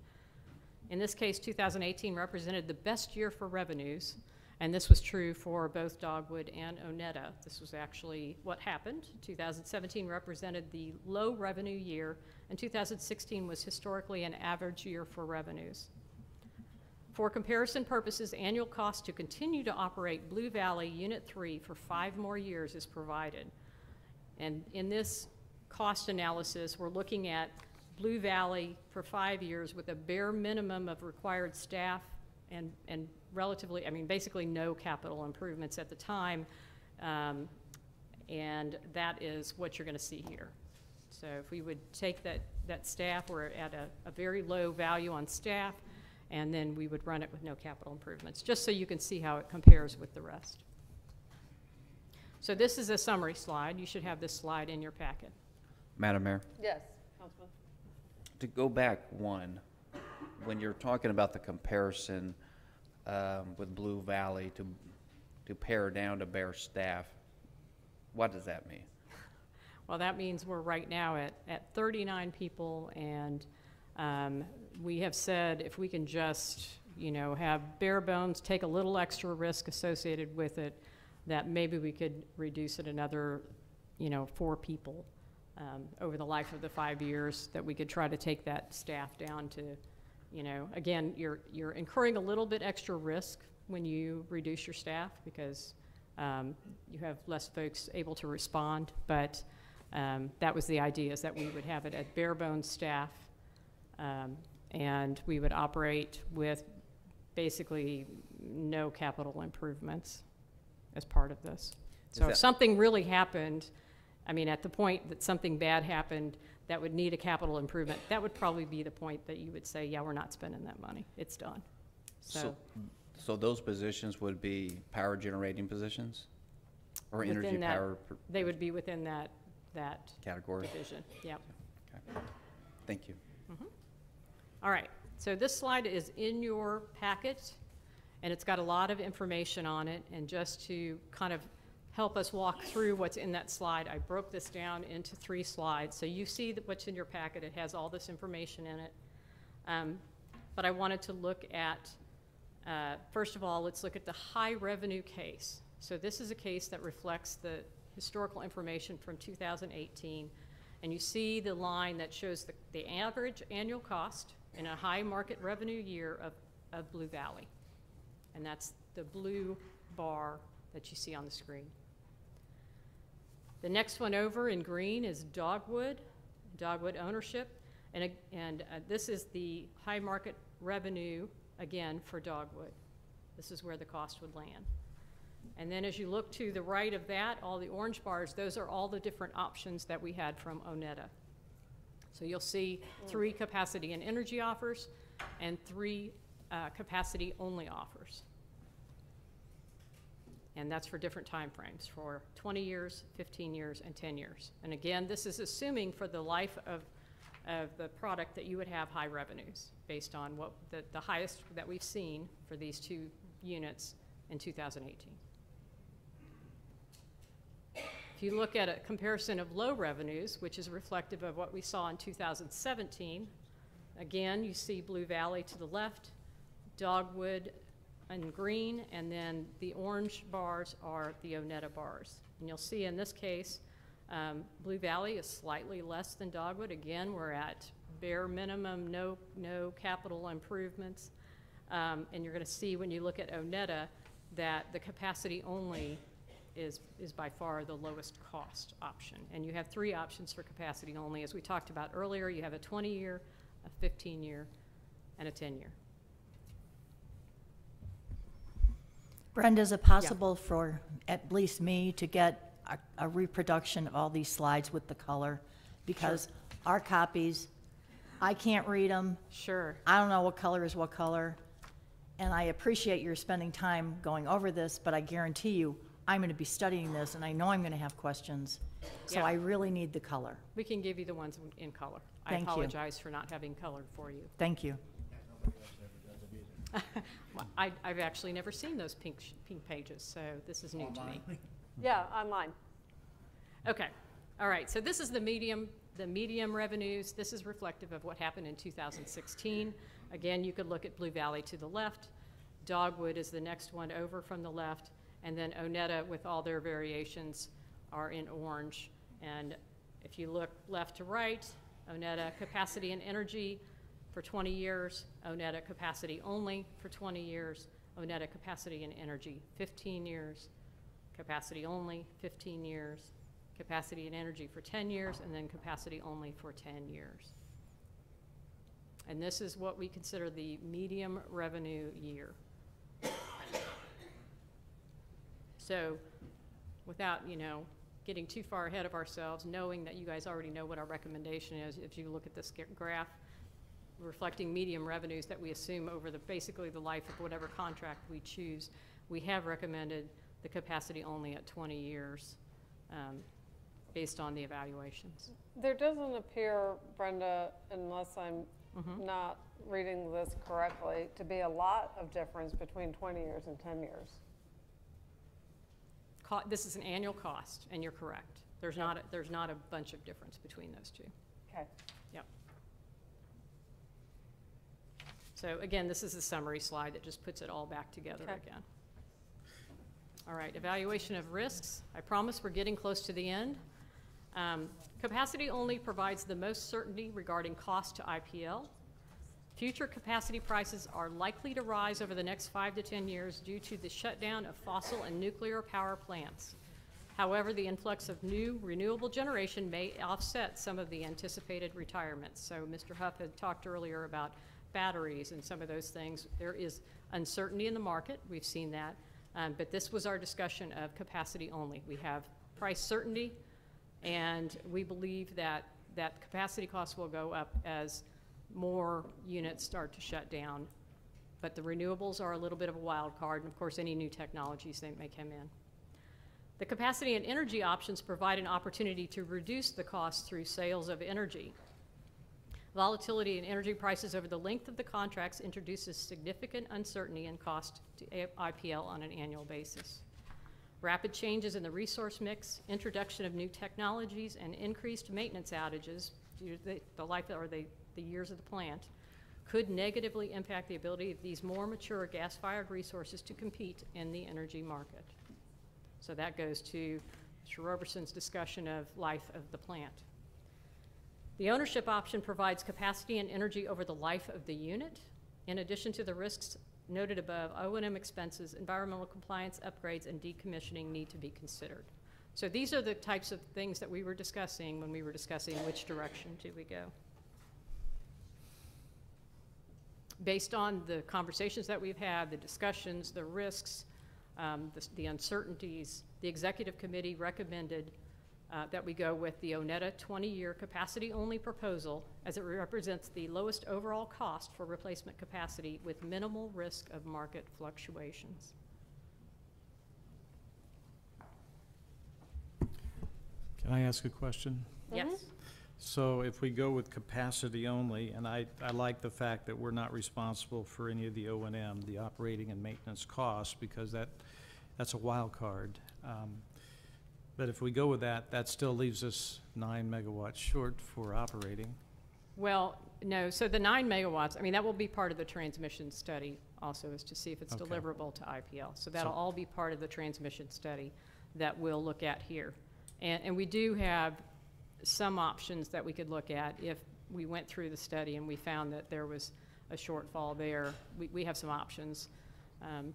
In this case, 2018 represented the best year for revenues, and this was true for both Dogwood and Onetta. This was actually what happened. 2017 represented the low revenue year, and 2016 was historically an average year for revenues. For comparison purposes, annual cost to continue to operate Blue Valley Unit 3 for 5 more years is provided. And in this cost analysis, we're looking at Blue Valley for 5 years with a bare minimum of required staff and relatively, I mean, basically no capital improvements at the time. And that is what you're going to see here. So if we would take that staff, we're at a very low value on staff, and then we would run it with no capital improvements, just so you can see how it compares with the rest. So this is a summary slide. You should have this slide in your packet. Madam Mayor, Yes, Councilman. to go back one, when you're talking about the comparison with Blue Valley to pare down to bare staff, what does that mean? Well, that means we're right now at 39 people, and we have said if we can just, you know, have bare bones, take a little extra risk associated with it, that maybe we could reduce it another, you know, 4 people over the life of the 5 years, that we could try to take that staff down to, you know, again, you're incurring a little bit extra risk when you reduce your staff because you have less folks able to respond, but that was the idea, is that we would have it at bare bones staff, and we would operate with basically no capital improvements as part of this. So if something really happened, I mean, at the point that something bad happened that would need a capital improvement, that would probably be the point that you would say, yeah, we're not spending that money. It's done. So those positions would be power generating positions? Or energy within that, power? They would be within that category? division. Yep. Okay. Thank you. Mm-hmm. All right. So this slide is in your packet, and it's got a lot of information on it. And just to kind of help us walk through what's in that slide, I broke this down into 3 slides. So you see what's in your packet. It has all this information in it. But I wanted to look at, first of all, let's look at the high revenue case. So this is a case that reflects the historical information from 2018. And you see the line that shows the average annual cost in a high market revenue year of Blue Valley. And that's the blue bar that you see on the screen. The next one over in green is Dogwood ownership. And this is the high market revenue, again, for Dogwood. This is where the cost would land. And then as you look to the right of that, all the orange bars, those are all the different options that we had from Onetta. So you'll see 3 capacity and energy offers and 3 capacity only offers. And that's for different time frames, for 20 years, 15 years, and 10 years. And again, this is assuming for the life of the product that you would have high revenues based on what the highest that we've seen for these 2 units in 2018. If you look at a comparison of low revenues, which is reflective of what we saw in 2017, again, you see Blue Valley to the left, Dogwood in green, and then the orange bars are the Onetta bars. And you'll see in this case, Blue Valley is slightly less than Dogwood. Again, we're at bare minimum, no capital improvements. And you're going to see when you look at Onetta that the capacity only is by far the lowest cost option. And you have 3 options for capacity only. As we talked about earlier, you have a 20-year, a 15-year, and a 10-year. Brenda, is it possible for at least me to get a reproduction of all these slides with the color? Because our copies, I can't read them. Sure. I don't know what color is what color. And I appreciate your spending time going over this, but I guarantee you, I'm going to be studying this, and I know I'm going to have questions. So Yeah. I really need the color. We can give you the ones in color. Thank I you. apologize for not having colored for you. Thank you. Well, I've actually never seen those pink pages, so this is new to me. Yeah, online. Okay, all right, so this is the medium revenues. This is reflective of what happened in 2016. Again, you could look at Blue Valley to the left. Dogwood is the next one over from the left, and then Onetta with all their variations are in orange. And if you look left to right, Onetta capacity and energy for 20 years, Onetta capacity only for 20 years, Onetta capacity and energy 15 years, capacity only 15 years, capacity and energy for 10 years, and then capacity only for 10 years. And this is what we consider the medium revenue year. So without, getting too far ahead of ourselves, knowing that you guys already know what our recommendation is, if you look at this graph reflecting medium revenues that we assume over basically the life of whatever contract we choose, we have recommended the capacity only at 20 years based on the evaluations. There doesn't appear, Brenda, unless I'm not reading this correctly, to be a lot of difference between 20 years and 10 years. This is an annual cost, and you're correct. There's not a bunch of difference between those two. Okay. Yep. So again, this is a summary slide that just puts it all back together again. All right, evaluation of risks. I promise we're getting close to the end. Capacity only provides the most certainty regarding cost to IPL. Future capacity prices are likely to rise over the next 5 to 10 years due to the shutdown of fossil and nuclear power plants. However, the influx of new renewable generation may offset some of the anticipated retirements. So Mr. Huff had talked earlier about batteries and some of those things. There is uncertainty in the market. We've seen that. But this was our discussion of capacity only. We have price certainty, and we believe that capacity costs will go up as more units start to shut down. But the renewables are a little bit of a wild card, and of course any new technologies that may come in. The capacity and energy options provide an opportunity to reduce the cost through sales of energy. Volatility in energy prices over the length of the contracts introduces significant uncertainty and cost to IPL on an annual basis. Rapid changes in the resource mix, introduction of new technologies, and increased maintenance outages due to the life or the years of the plant could negatively impact the ability of these more mature gas-fired resources to compete in the energy market. So that goes to Mr. Roberson's discussion of life of the plant. The ownership option provides capacity and energy over the life of the unit. In addition to the risks noted above, O&M expenses, environmental compliance, upgrades, and decommissioning need to be considered. So these are the types of things that we were discussing when we were discussing which direction do we go. Based on the conversations that we've had, the discussions, the risks, the uncertainties, the executive committee recommended that we go with the Onetta 20-year capacity-only proposal, as it represents the lowest overall cost for replacement capacity with minimal risk of market fluctuations. Can I ask a question? Yes. So if we go with capacity only, and I like the fact that we're not responsible for any of the O&M, the operating and maintenance costs, because that's a wild card. But if we go with that, that still leaves us 9 megawatts short for operating. Well, no, so the 9 megawatts, I mean, that will be part of the transmission study also, is to see if it's Okay. deliverable to IPL. So that'll all be part of the transmission study that we'll look at here. And we do have some options that we could look at if we went through the study and we found that there was a shortfall there. We have some options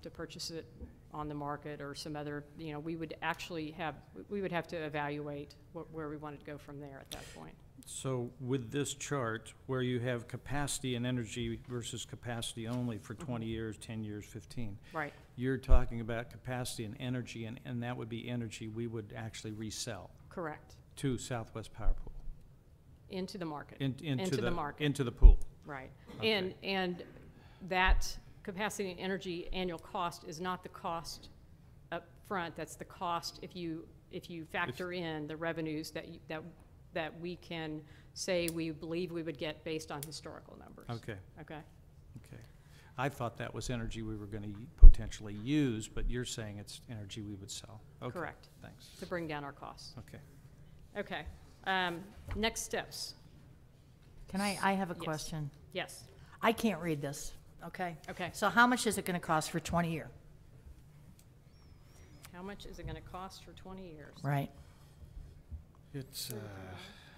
to purchase it on the market or some other, we would have to evaluate where we wanted to go from there at that point. So with this chart, where you have capacity and energy versus capacity only for 20 years, 10 years, 15. Right. You're talking about capacity and energy, and that would be energy we would actually resell. Correct. To Southwest Power Pool. Into the market. Into the market. Into the pool. Right. Okay. And that capacity and energy annual cost is not the cost up front. That's the cost if you if you factor in the revenues that we can say we believe we would get based on historical numbers. Okay. Okay? Okay. I thought that was energy we were going to potentially use, but you're saying it's energy we would sell. Okay. Correct. Thanks. To bring down our costs. Okay. Okay. Next steps. Can I have a Yes. question? Yes. I can't read this, okay? Okay. So how much is it gonna cost for 20 year? How much is it going to cost for 20 years? Right, It's,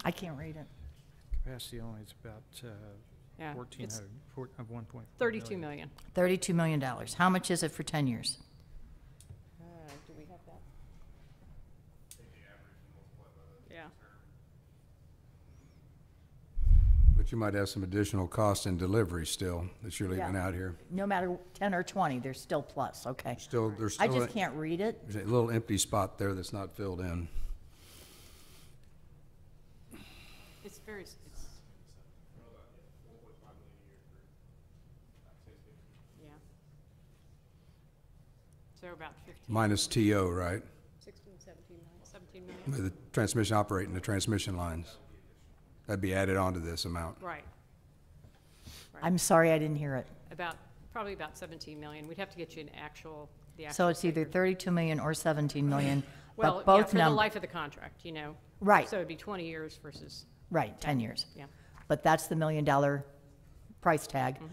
I can't read it. capacity only, it's about, Yeah, 1,400, 1.4 32 million. $32 million. How much is it for 10 years? Do we have that? Yeah. But you might have some additional cost in delivery still that you're leaving Yeah. out here. No matter 10 or 20, there's still plus, okay. There's I still just can't read it. there's a little empty spot there that's not filled in. It's very, it's, yeah. So about 15. Minus TO, right? 16, 17 million, 17 million? The transmission operating the transmission lines. That'd be added onto this amount. Right. I'm sorry, I didn't hear it. Probably about 17 million. We'd have to get you the actual So it's either figure. 32 million or 17 million, Well, but yeah, both for the numbers. life of the contract, you know? Right. So it'd be 20 years versus, Right, 10 years. yeah. But that's the $1 million price tag. Mm-hmm.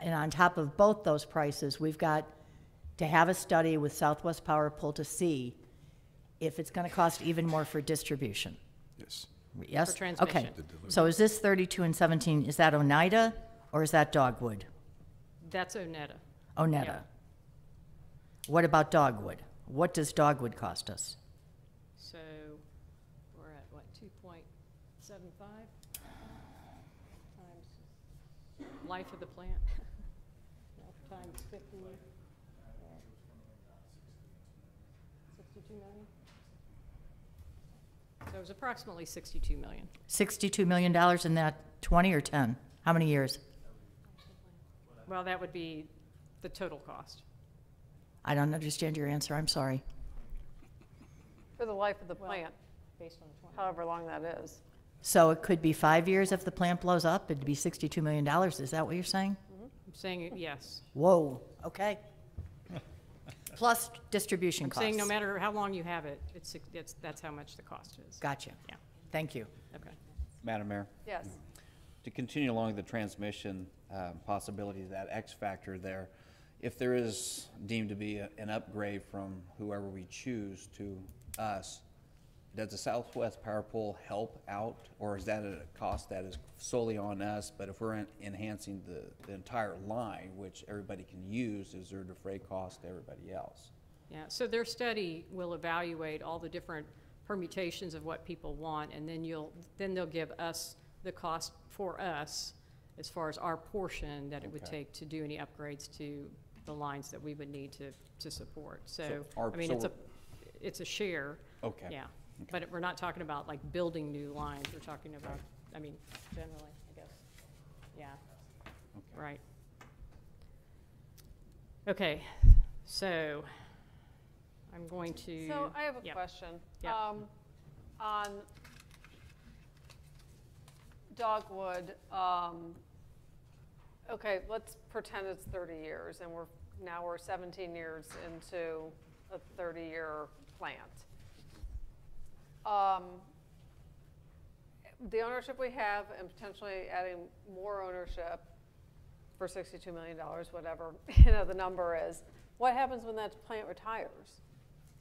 And on top of both those prices, we've got to have a study with Southwest Power Pool to see if it's going to cost even more for distribution. Yes. Yes? For transmission. Okay. So is this 32 and 17, is that Oneida or is that Dogwood? That's Oneta. Oneida. Yeah. What about Dogwood? What does Dogwood cost us? So we're at what, 2.75 times life of the plant? Times 50, 62 million? So it was approximately 62 million. $62 million in that 20 or 10? How many years? Well, that would be the total cost. I don't understand your answer, I'm sorry. For the life of the Well, plant, based on 20. however long that is. So it could be 5 years if the plant blows up, it'd be $62 million, is that what you're saying? I'm saying yes. Whoa, okay. Plus distribution I'm costs. saying no matter how long you have it, that's how much the cost is. Gotcha. Yeah. Thank you. Okay. Madam Mayor, Yes. to continue along the transmission possibility, that X factor there, if there is deemed to be an upgrade from whoever we choose to us, does the Southwest Power Pool help out, or is that a cost that is solely on us? But if we're enhancing the entire line, which everybody can use, is there a defray cost to everybody else? Yeah, so their study will evaluate all the different permutations of what people want, and then they'll give us the cost for us as far as our portion that it would Okay. take to do any upgrades to the lines that we would need to support. So, our- I mean, so it's a share. Okay. Yeah, but we're not talking about like building new lines, we're talking about, I mean, generally, I guess, yeah. Okay. Right. Okay, so I'm going to. So I have a Yep. question. Yep. On Dogwood, okay, let's pretend it's 30 years and we're 17 years into a 30-year plant. The ownership we have and potentially adding more ownership for $62 million, whatever, the number is, what happens when that plant retires?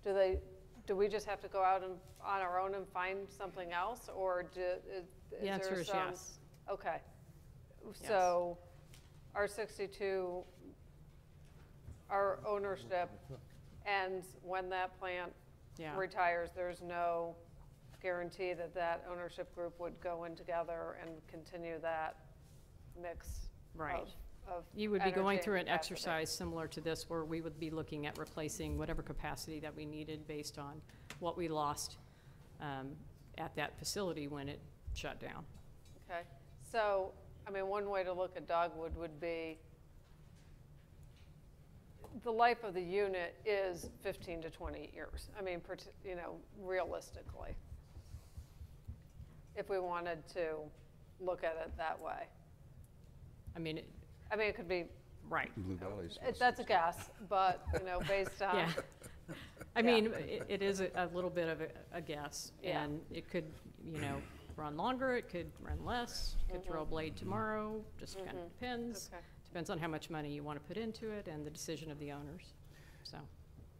Do we just have to go out and, on our own and find something else, or is The answer there is some? yes. Okay. So our 62, our ownership ends when that plant Yeah. retires. There's no guarantee that that ownership group would go in together and continue that mix Right. of You would be going energy through and an capacity. exercise similar to this where we would be looking at replacing whatever capacity that we needed based on what we lost at that facility when it shut down. Okay, so, I mean, one way to look at Dogwood would be the life of the unit is 15 to 20 years. I mean, you know, realistically, if we wanted to look at it that way. I mean, it could be, right. Blue Valley's. that's a guess, but, you know, based on. Yeah. I mean, it is a little bit of a guess, Yeah. and it could, you know, run longer, it could run less, could throw a blade tomorrow, just kind of depends. Okay. Depends on how much money you want to put into it and the decision of the owners, so.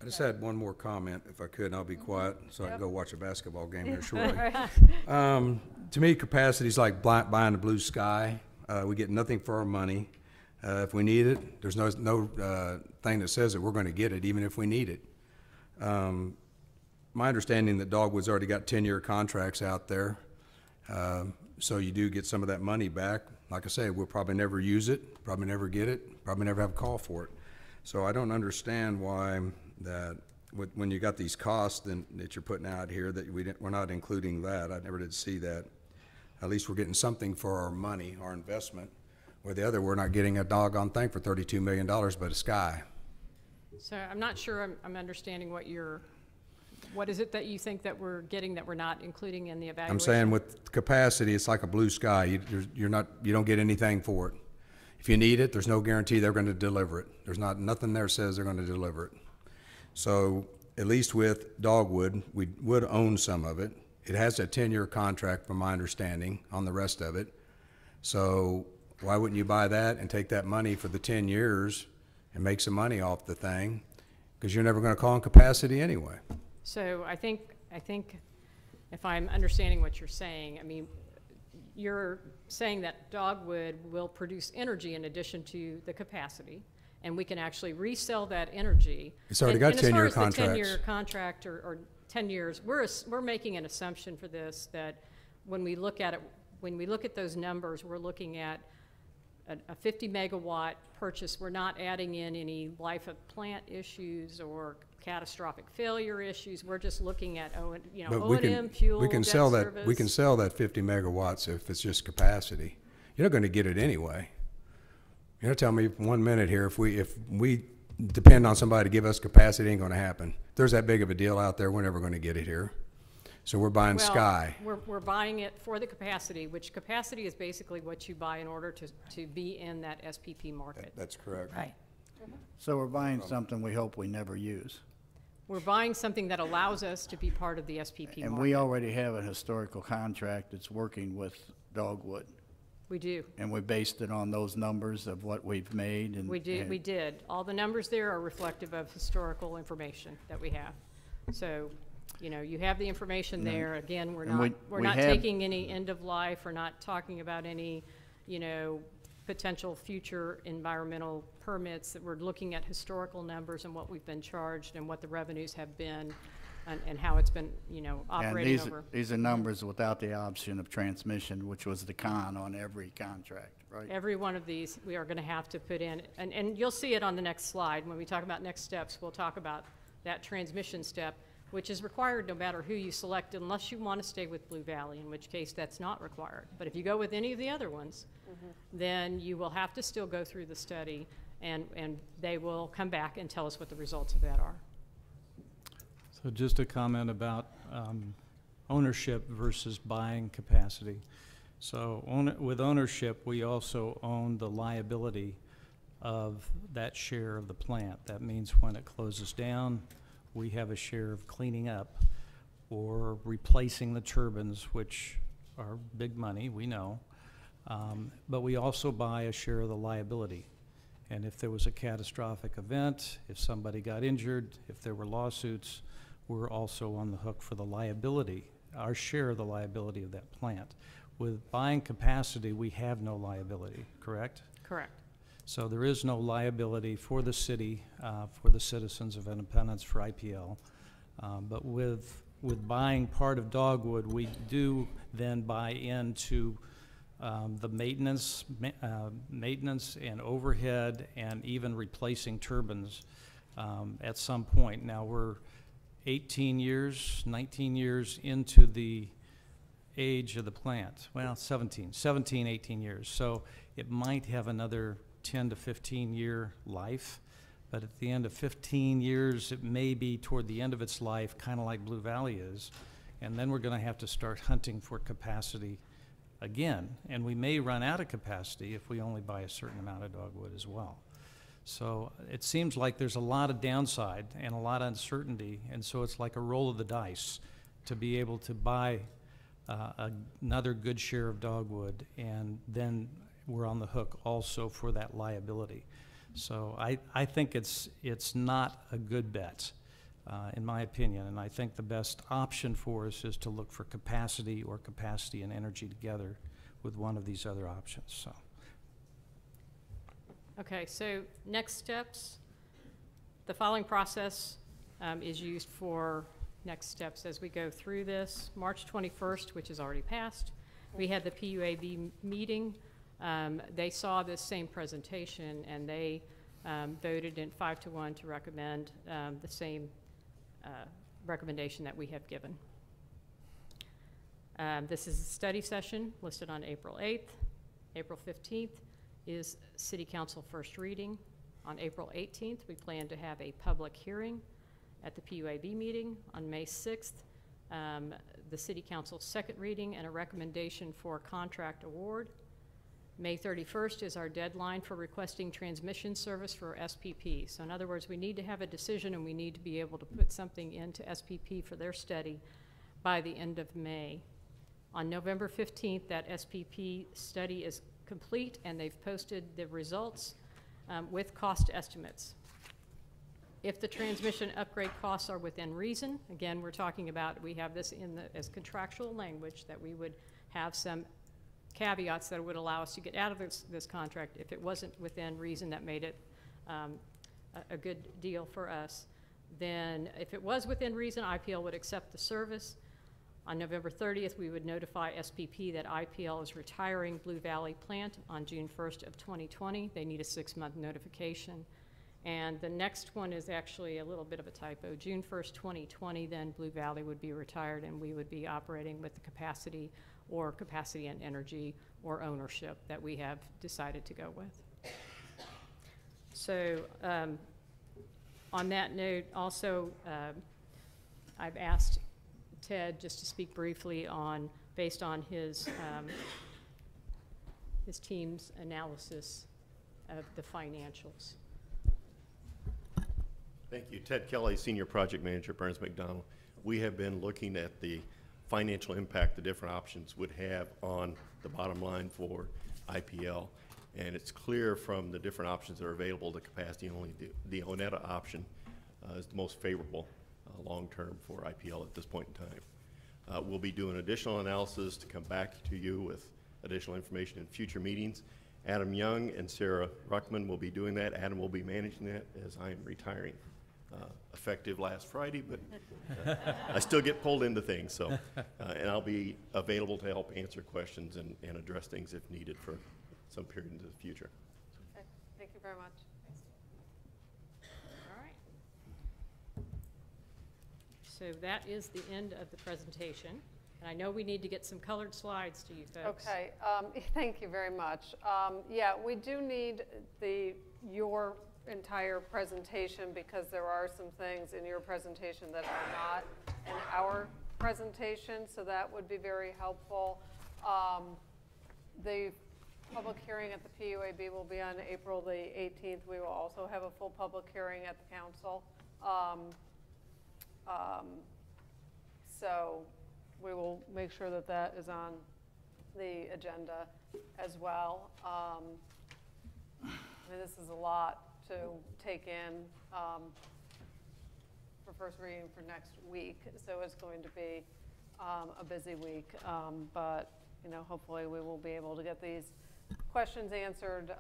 I just had one more comment, if I could, and I'll be quiet, so I can go watch a basketball game here shortly. To me, capacity is like buying a blue sky. We get nothing for our money. If we need it, there's no thing that says that we're going to get it, even if we need it. My understanding that Dogwood's already got 10-year contracts out there, so you do get some of that money back. Like I say, we'll probably never use it, probably never get it, probably never have a call for it. So I don't understand why that when you got these costs that you're putting out here that we're not including that. I never did see that. At least we're getting something for our money, our investment. Where the other, we're not getting a doggone thing for $32 million, but a sky. So I'm not sure I'm understanding what is it that you think that we're getting that we're not including in the evaluation? I'm saying with capacity, it's like a blue sky. You don't get anything for it. If you need it, there's no guarantee they're going to deliver it. There's nothing there says they're going to deliver it. So at least with Dogwood, we would own some of it. It has a 10-year contract, from my understanding, on the rest of it. So why wouldn't you buy that and take that money for the 10 years and make some money off the thing? Because you're never going to call in capacity anyway. So I think if I'm understanding what you're saying, I mean, you're saying that Dogwood will produce energy in addition to the capacity, and we can actually resell that energy. It's already got 10-year contracts. And as far as the 10-year contract or 10 years, we're making an assumption for this that when we look at it, when we look at those numbers, we're looking at a 50 megawatt purchase. We're not adding in any life of plant issues or catastrophic failure issues. We're just looking at O&M, fuel, we can debt sell service. that. We can sell that 50 megawatts if it's just capacity. You're not going to get it anyway. You're going to tell me 1 minute here if we depend on somebody to give us capacity, it ain't going to happen. If there's that big of a deal out there, we're never going to get it here. So we're buying sky. We're buying it for the capacity, which capacity is basically what you buy in order to be in that SPP market. That's correct. Right. So we're buying something we hope we never use. We're buying something that allows us to be part of the SPP market. And we already have a historical contract that's working with Dogwood. We do. And we based it on those numbers of what we've made. And We did. All the numbers there are reflective of historical information that we have. So, you know, you have the information there. Again, we're not taking any end of life. We're not talking about any, you know, potential future environmental permits. That we're looking at historical numbers and what we've been charged and what the revenues have been and how it's been, you know, operating over. These are numbers without the option of transmission, which was the con on every contract, right? Every one of these we are going to have to put in. And you'll see it on the next slide. When we talk about next steps, we'll talk about that transmission step, which is required no matter who you select, unless you want to stay with Blue Valley, in which case that's not required. But if you go with any of the other ones, then you will have to still go through the study, and they will come back and tell us what the results of that are. So just a comment about ownership versus buying capacity. So with ownership, we also own the liability of that share of the plant. That means when it closes down, we have a share of cleaning up or replacing the turbines, which are big money, we know. But we also buy a share of the liability. And if there was a catastrophic event, if somebody got injured, if there were lawsuits, we're also on the hook for the liability, our share of the liability of that plant. With buying capacity, we have no liability, correct? Correct. So there is no liability for the city, for the citizens of Independence, for IPL. But with buying part of Dogwood, we do then buy into the maintenance and overhead and even replacing turbines at some point. Now we're 18 years, 19 years into the age of the plant. Well, 17, 18 years. So it might have another 10 to 15 year life, But at the end of 15 years, it may be toward the end of its life, kind of like Blue Valley is. And then we're going to have to start hunting for capacity again. And we may run out of capacity if we only buy a certain amount of dogwood as well. So it seems like there's a lot of downside and a lot of uncertainty. And so it's like a roll of the dice to be able to buy another good share of dogwood, and then we're on the hook also for that liability. So I think it's not a good bet, in my opinion, and I think the best option for us is to look for capacity or capacity and energy together with one of these other options. So. Okay, so next steps. The following process is used for next steps as we go through this. March 21st, which is already passed, we had the PUAB meeting. They saw this same presentation, and they voted in 5-1 to recommend the same recommendation that we have given. This is a study session listed on April 8th. April 15th is City Council first reading. On April 18th, we plan to have a public hearing at the PUAB meeting. On May 6th, the City Council's second reading and a recommendation for contract award. May 31st is our deadline for requesting transmission service for SPP. So in other words, we need to have a decision, and we need to be able to put something into SPP for their study by the end of May. On November 15th, that SPP study is complete, and they've posted the results with cost estimates. If the transmission upgrade costs are within reason, again, we're talking about, we have this in as contractual language, that we would have some caveats that would allow us to get out of this contract if it wasn't within reason that made it a good deal for us. Then if it was within reason, IPL would accept the service. On November 30th, we would notify SPP that IPL is retiring Blue Valley plant on June 1st of 2020. They need a 6-month notification. And the next one is actually a little bit of a typo. June 1st, 2020, then Blue Valley would be retired, and we would be operating with the capacity and energy or ownership that we have decided to go with. So on that note, also, I've asked Ted just to speak briefly on, based on his team's analysis of the financials. Thank you. Ted Kelly, Senior Project Manager at Burns McDonnell. We have been looking at the financial impact the different options would have on the bottom line for IPL. And it's clear from the different options that are available, the capacity only, the Onetta option is the most favorable long-term for IPL at this point in time. We'll be doing additional analysis to come back to you with additional information in future meetings. Adam Young and Sarah Ruckman will be doing that. Adam will be managing that as I am retiring. Effective last Friday, but I still get pulled into things. So, and I'll be available to help answer questions and address things if needed for some period into the future. Okay. Thank you very much. All right. So that is the end of the presentation. And I know we need to get some colored slides to you folks. Okay. Thank you very much. Yeah, we do need your entire presentation, because there are some things in your presentation that are not in our presentation, so that would be very helpful. The public hearing at the PUAB will be on April the 18th. We will also have a full public hearing at the council. So we will make sure that that is on the agenda as well. I mean, this is a lot to take in for first reading for next week, so it's going to be a busy week, but you know, hopefully we will be able to get these questions answered,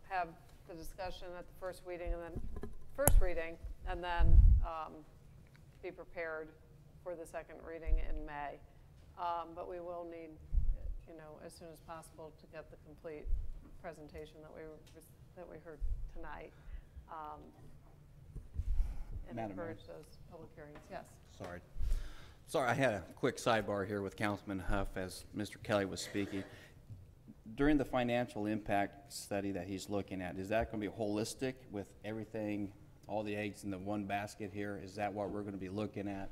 have the discussion at the first reading, and then be prepared for the second reading in May. But we will need, you know, as soon as possible to get the complete presentation that we heard tonight, and Madam encourage Mayor. those public hearings. Yes. Sorry, I had a quick sidebar here with Councilman Huff as Mr. Kelly was speaking. during the financial impact study that he's looking at, is that going to be holistic with everything, all the eggs in the one basket here? Is that what we're going to be looking at?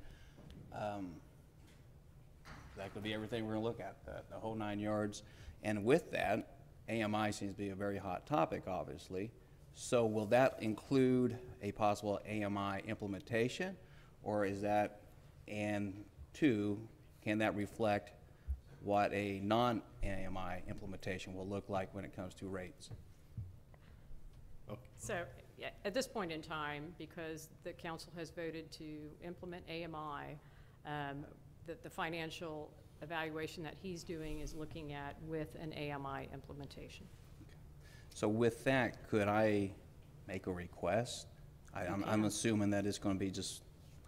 That could be everything we're going to look at, the whole 9 yards. And with that, AMI seems to be a very hot topic, obviously. So will that include a possible AMI implementation, or is that, and two, can that reflect what a non-AMI implementation will look like when it comes to rates? So yeah, at this point in time, because the council has voted to implement AMI, the financial evaluation that he's doing is looking at with an AMI implementation. So with that, could I make a request? I'm assuming that it's going to be just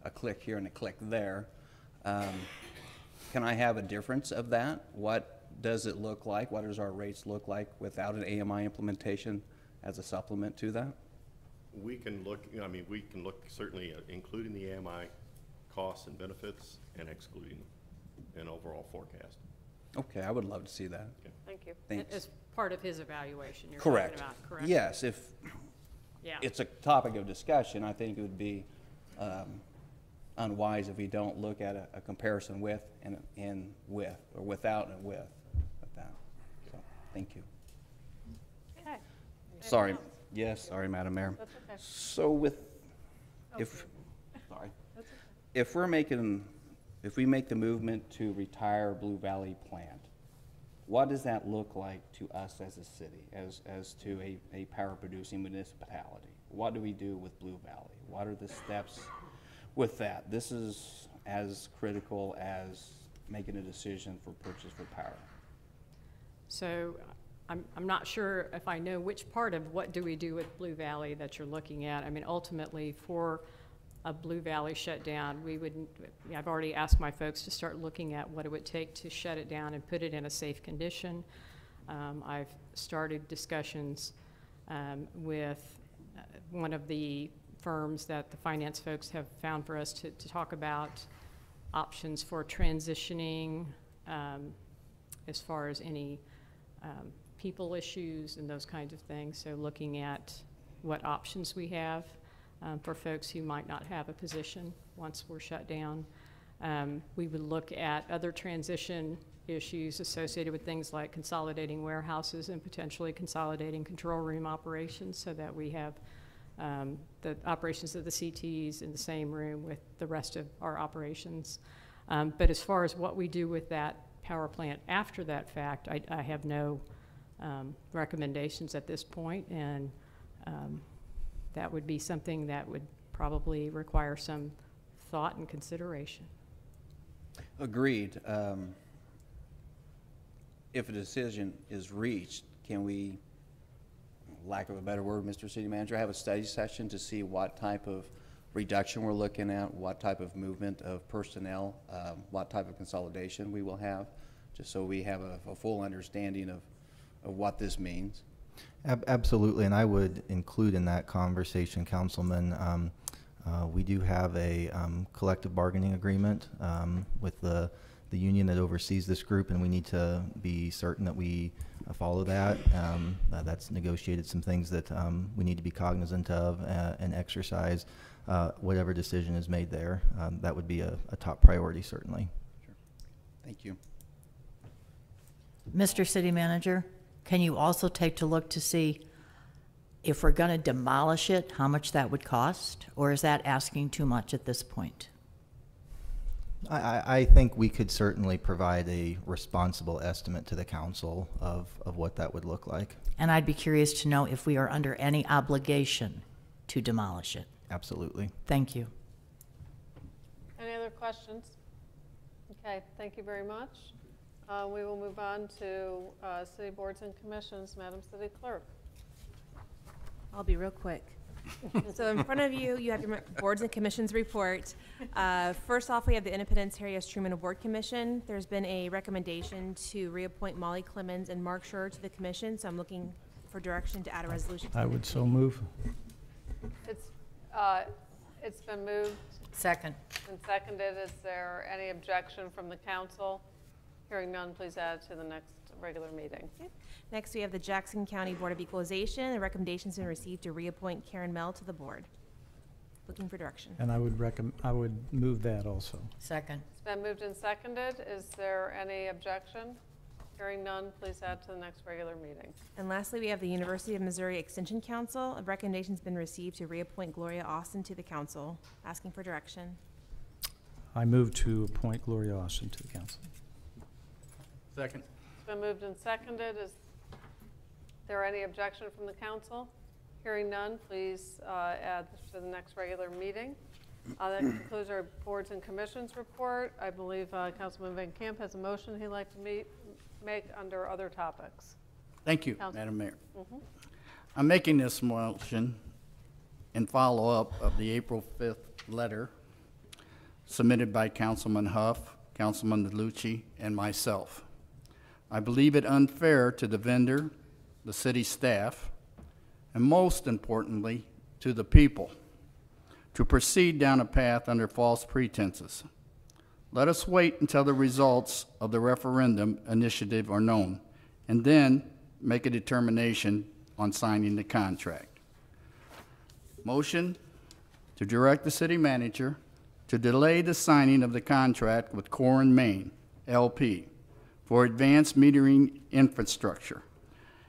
a click here and a click there. Can I have a difference of that? What does it look like? What does our rates look like without an AMI implementation as a supplement to that? We can look, I mean, we can look certainly at including the AMI costs and benefits and excluding an overall forecast. Okay, I would love to see that. Okay. Thank you. Thanks. As part of his evaluation, you're Correct. talking about, correct? Yes, if Yeah. it's a topic of discussion, I think it would be unwise if we don't look at a comparison with and with, or without and with that. So, thank you. Okay. Sorry. Anything else? Yes, sorry, Madam Mayor. That's okay. So with, if, sorry, if we make the movement to retire Blue Valley plant, what does that look like to us as a city, as to a power producing municipality? What do we do with Blue Valley? What are the steps with that? This is as critical as making a decision for purchase for power. So I'm not sure if I know which part of what do we do with Blue Valley that you're looking at. I mean, ultimately, for a Blue Valley shutdown, I've already asked my folks to start looking at what it would take to shut it down and put it in a safe condition. I've started discussions with one of the firms that the finance folks have found for us to talk about options for transitioning as far as any people issues and those kinds of things. So looking at what options we have for folks who might not have a position once we're shut down. We would look at other transition issues associated with things like consolidating warehouses and potentially consolidating control room operations so that we have the operations of the CTs in the same room with the rest of our operations. But as far as what we do with that power plant after that fact, I have no recommendations at this point, and that would be something that would probably require some thought and consideration. Agreed. If a decision is reached, can we, lack of a better word, Mr. City Manager, have a study session to see what type of reduction we're looking at, what type of movement of personnel, what type of consolidation we will have, just so we have a full understanding of what this means? Absolutely, and I would include in that conversation, Councilman, we do have a collective bargaining agreement with the union that oversees this group, and we need to be certain that we follow that. That's negotiated some things that we need to be cognizant of and exercise whatever decision is made there. That would be a top priority, certainly. Sure. Thank you. Mr. City Manager, can you also take a look to see if we're going to demolish it, how much that would cost? Or is that asking too much at this point? I think we could certainly provide a responsible estimate to the council of what that would look like. And I'd be curious to know if we are under any obligation to demolish it. Absolutely. Thank you. Any other questions? Okay, thank you very much. We will move on to city boards and commissions. Madam City Clerk. I'll be real quick. So in front of you, you have your boards and commissions report. First off, we have the Independence Harry S. Truman Award Commission. There's been a recommendation to reappoint Molly Clemens and Mark Schur to the commission, so I'm looking for direction to add a resolution to I would so move. It's been moved Second. and seconded. Is there any objection from the council? Hearing none, please add to the next regular meeting. Next, we have the Jackson County Board of Equalization. The recommendation's been received to reappoint Karen Mell to the board. Looking for direction. And I would move that also. Second. It's been moved and seconded. Is there any objection? Hearing none, please add to the next regular meeting. And lastly, we have the University of Missouri Extension Council. A recommendation's been received to reappoint Gloria Austin to the council. Asking for direction. I move to appoint Gloria Austin to the council. Second. It's been moved and seconded. Is there any objection from the council? Hearing none, please add to the next regular meeting. That concludes our boards and commissions report. I believe Councilman Van Camp has a motion he'd like to make under other topics. Thank you, Council. Madam Mayor. Mhm. I'm making this motion in follow-up of the April 5th letter submitted by Councilman Huff, Councilman DeLucci, and myself. I believe it unfair to the vendor, the city staff, and most importantly, to the people, to proceed down a path under false pretenses. Let us wait until the results of the referendum initiative are known, and then make a determination on signing the contract. Motion to direct the city manager to delay the signing of the contract with Core and Main, LP, for advanced metering infrastructure,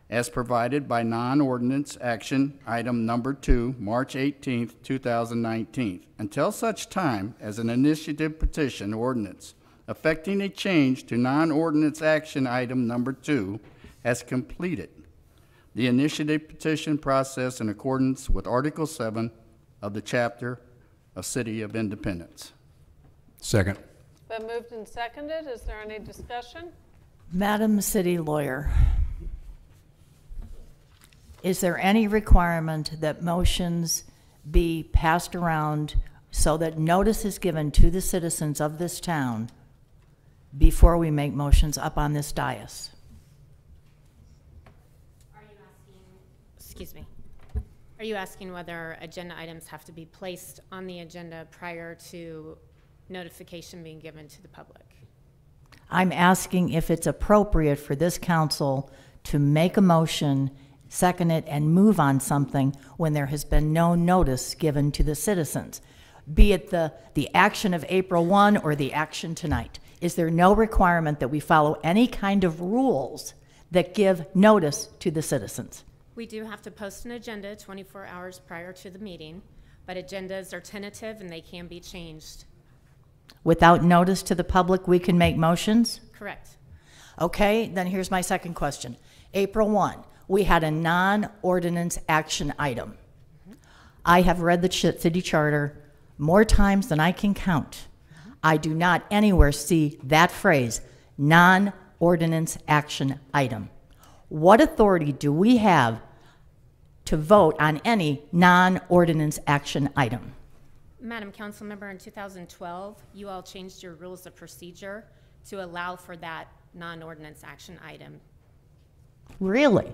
as provided by non-ordinance action item number 2, March 18th, 2019, until such time as an initiative petition ordinance affecting a change to non-ordinance action item number 2 has completed the initiative petition process in accordance with Article 7 of the Chapter of City of Independence. Second. It's been moved and seconded. Is there any discussion? Madam City Lawyer, is there any requirement that motions be passed around so that notice is given to the citizens of this town before we make motions up on this dais? Are you asking, excuse me, are you asking whether agenda items have to be placed on the agenda prior to notification being given to the public? I'm asking if it's appropriate for this council to make a motion, second it, and move on something when there has been no notice given to the citizens, be it the action of April 1 or the action tonight. Is there no requirement that we follow any kind of rules that give notice to the citizens? We do have to post an agenda 24 hours prior to the meeting, but agendas are tentative and they can be changed. Without notice to the public, we can make motions? Correct. Okay, then here's my second question. April 1, we had a non-ordinance action item. I have read the city charter more times than I can count. I do not anywhere see that phrase, non-ordinance action item. What authority do we have to vote on any non-ordinance action item? Madam Councilmember, in 2012, you all changed your rules of procedure to allow for that non-ordinance action item. Really?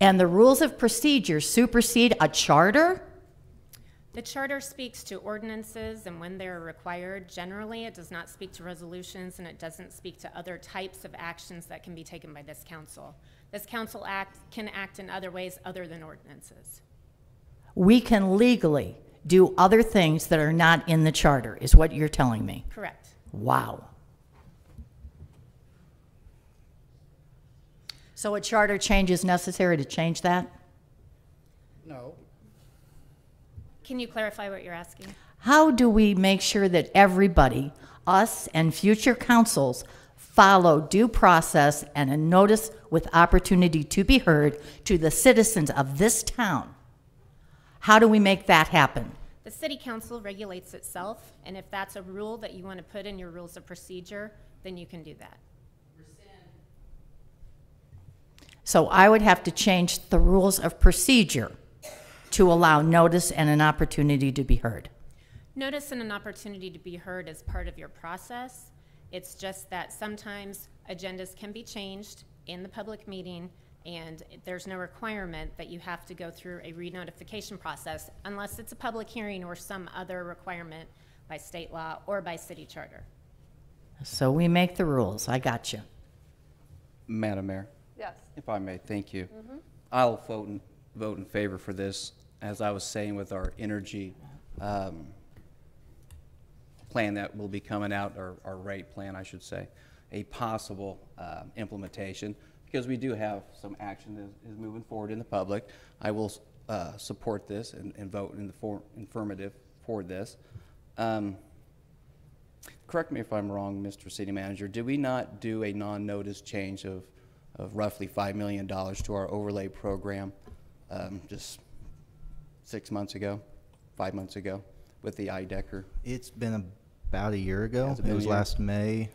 And the rules of procedure supersede a charter? The charter speaks to ordinances and when they're required. Generally, it does not speak to resolutions and it doesn't speak to other types of actions that can be taken by this council. This council can act in other ways other than ordinances. We can legally do other things that are not in the charter, is what you're telling me. Correct. Wow. So a charter change is necessary to change that? No. Can you clarify what you're asking? How do we make sure that everybody, us and future councils, follow due process and a notice with opportunity to be heard to the citizens of this town? How do we make that happen? The city council regulates itself, and if that's a rule that you want to put in your rules of procedure, then you can do that. So I would have to change the rules of procedure to allow notice and an opportunity to be heard. Notice and an opportunity to be heard is part of your process. It's just that sometimes agendas can be changed in the public meeting, and there's no requirement that you have to go through a re-notification process unless it's a public hearing or some other requirement by state law or by city charter. So we make the rules. I got you. Madam Mayor, Yes. If I may, thank you. Mhm. I'll vote in favor for this. As I was saying with our energy plan that will be coming out, or our rate plan, I should say, a possible implementation, because we do have some action that is moving forward in the public. I will support this and vote in the affirmative for this. Correct me if I'm wrong, Mr. City Manager, did we not do a non-notice change of roughly $5 million to our overlay program just 6 months ago, 5 months ago with the IDECR? It's been about a year ago. Has it been It was a year? last May.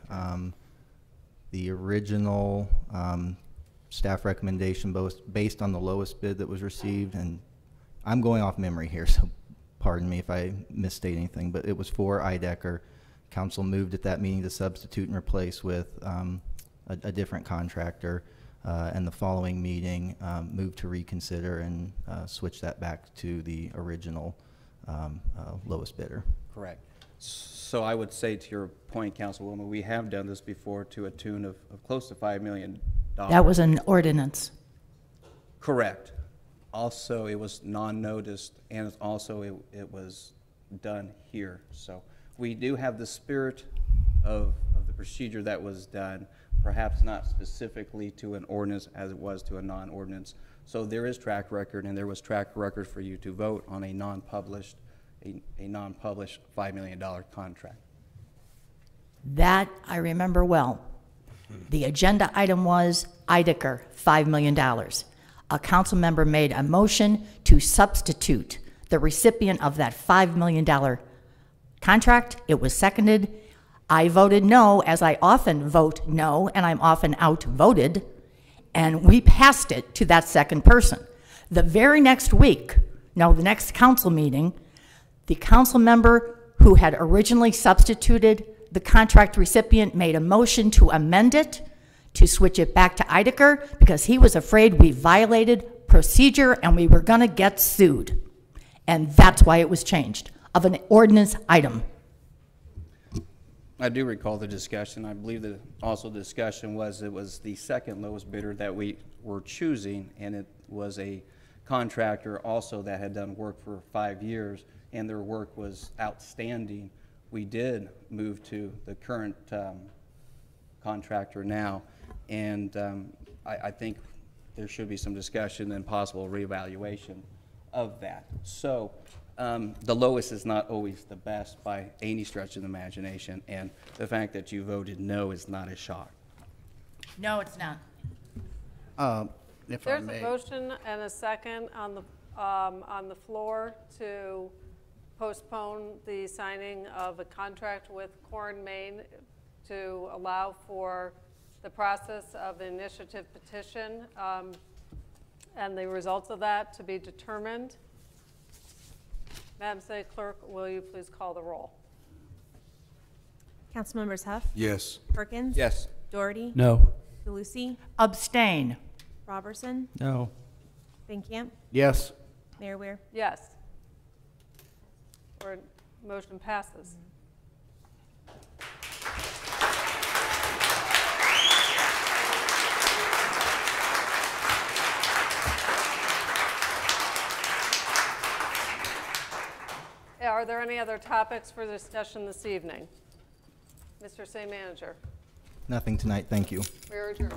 The original staff recommendation, both based on the lowest bid that was received, and I'm going off memory here, so pardon me if I misstate anything, but it was for IDECR. Council moved at that meeting to substitute and replace with a different contractor, and the following meeting moved to reconsider and switch that back to the original lowest bidder. Correct. So I would say to your point, Councilwoman, we have done this before to a tune of close to $5 million. That was an ordinance. Correct. Also, it was non-noticed, and also it was done here. So we do have the spirit of the procedure that was done, perhaps not specifically to an ordinance as it was to a non-ordinance. So there is track record, and there was track record for you to vote on a non-published $5 million contract. That I remember well. The agenda item was IDECR, $5 million. A council member made a motion to substitute the recipient of that $5 million contract. It was seconded. I voted no, as I often vote no, and I'm often outvoted, and we passed it to that second person. The very next week, no, the next council meeting, the council member who had originally substituted the contract recipient made a motion to amend it, to switch it back to IDECR, because he was afraid we violated procedure and we were going to get sued. And that's why it was changed, of an ordinance item. I do recall the discussion. I believe that also the discussion was it was the second lowest bidder that we were choosing, and it was a contractor also that had done work for 5 years, and their work was outstanding. We did move to the current contractor now, and I think there should be some discussion and possible reevaluation of that. So the lowest is not always the best by any stretch of the imagination, and the fact that you voted no is not a shock. No, it's not. If I There's may. a motion and a second on the floor to postpone the signing of a contract with Corn, Maine to allow for the process of the initiative petition and the results of that to be determined. Madam City Clerk, will you please call the roll? Councilmembers Huff? Yes. Perkins? Yes. Doherty? No. DeLucy? Abstain. Robertson? No. Benkamp? Yes. Mayor Weir? Yes. Or motion passes. Are there any other topics for discussion this evening? Mr. City Manager. Nothing tonight, thank you. We are adjourned.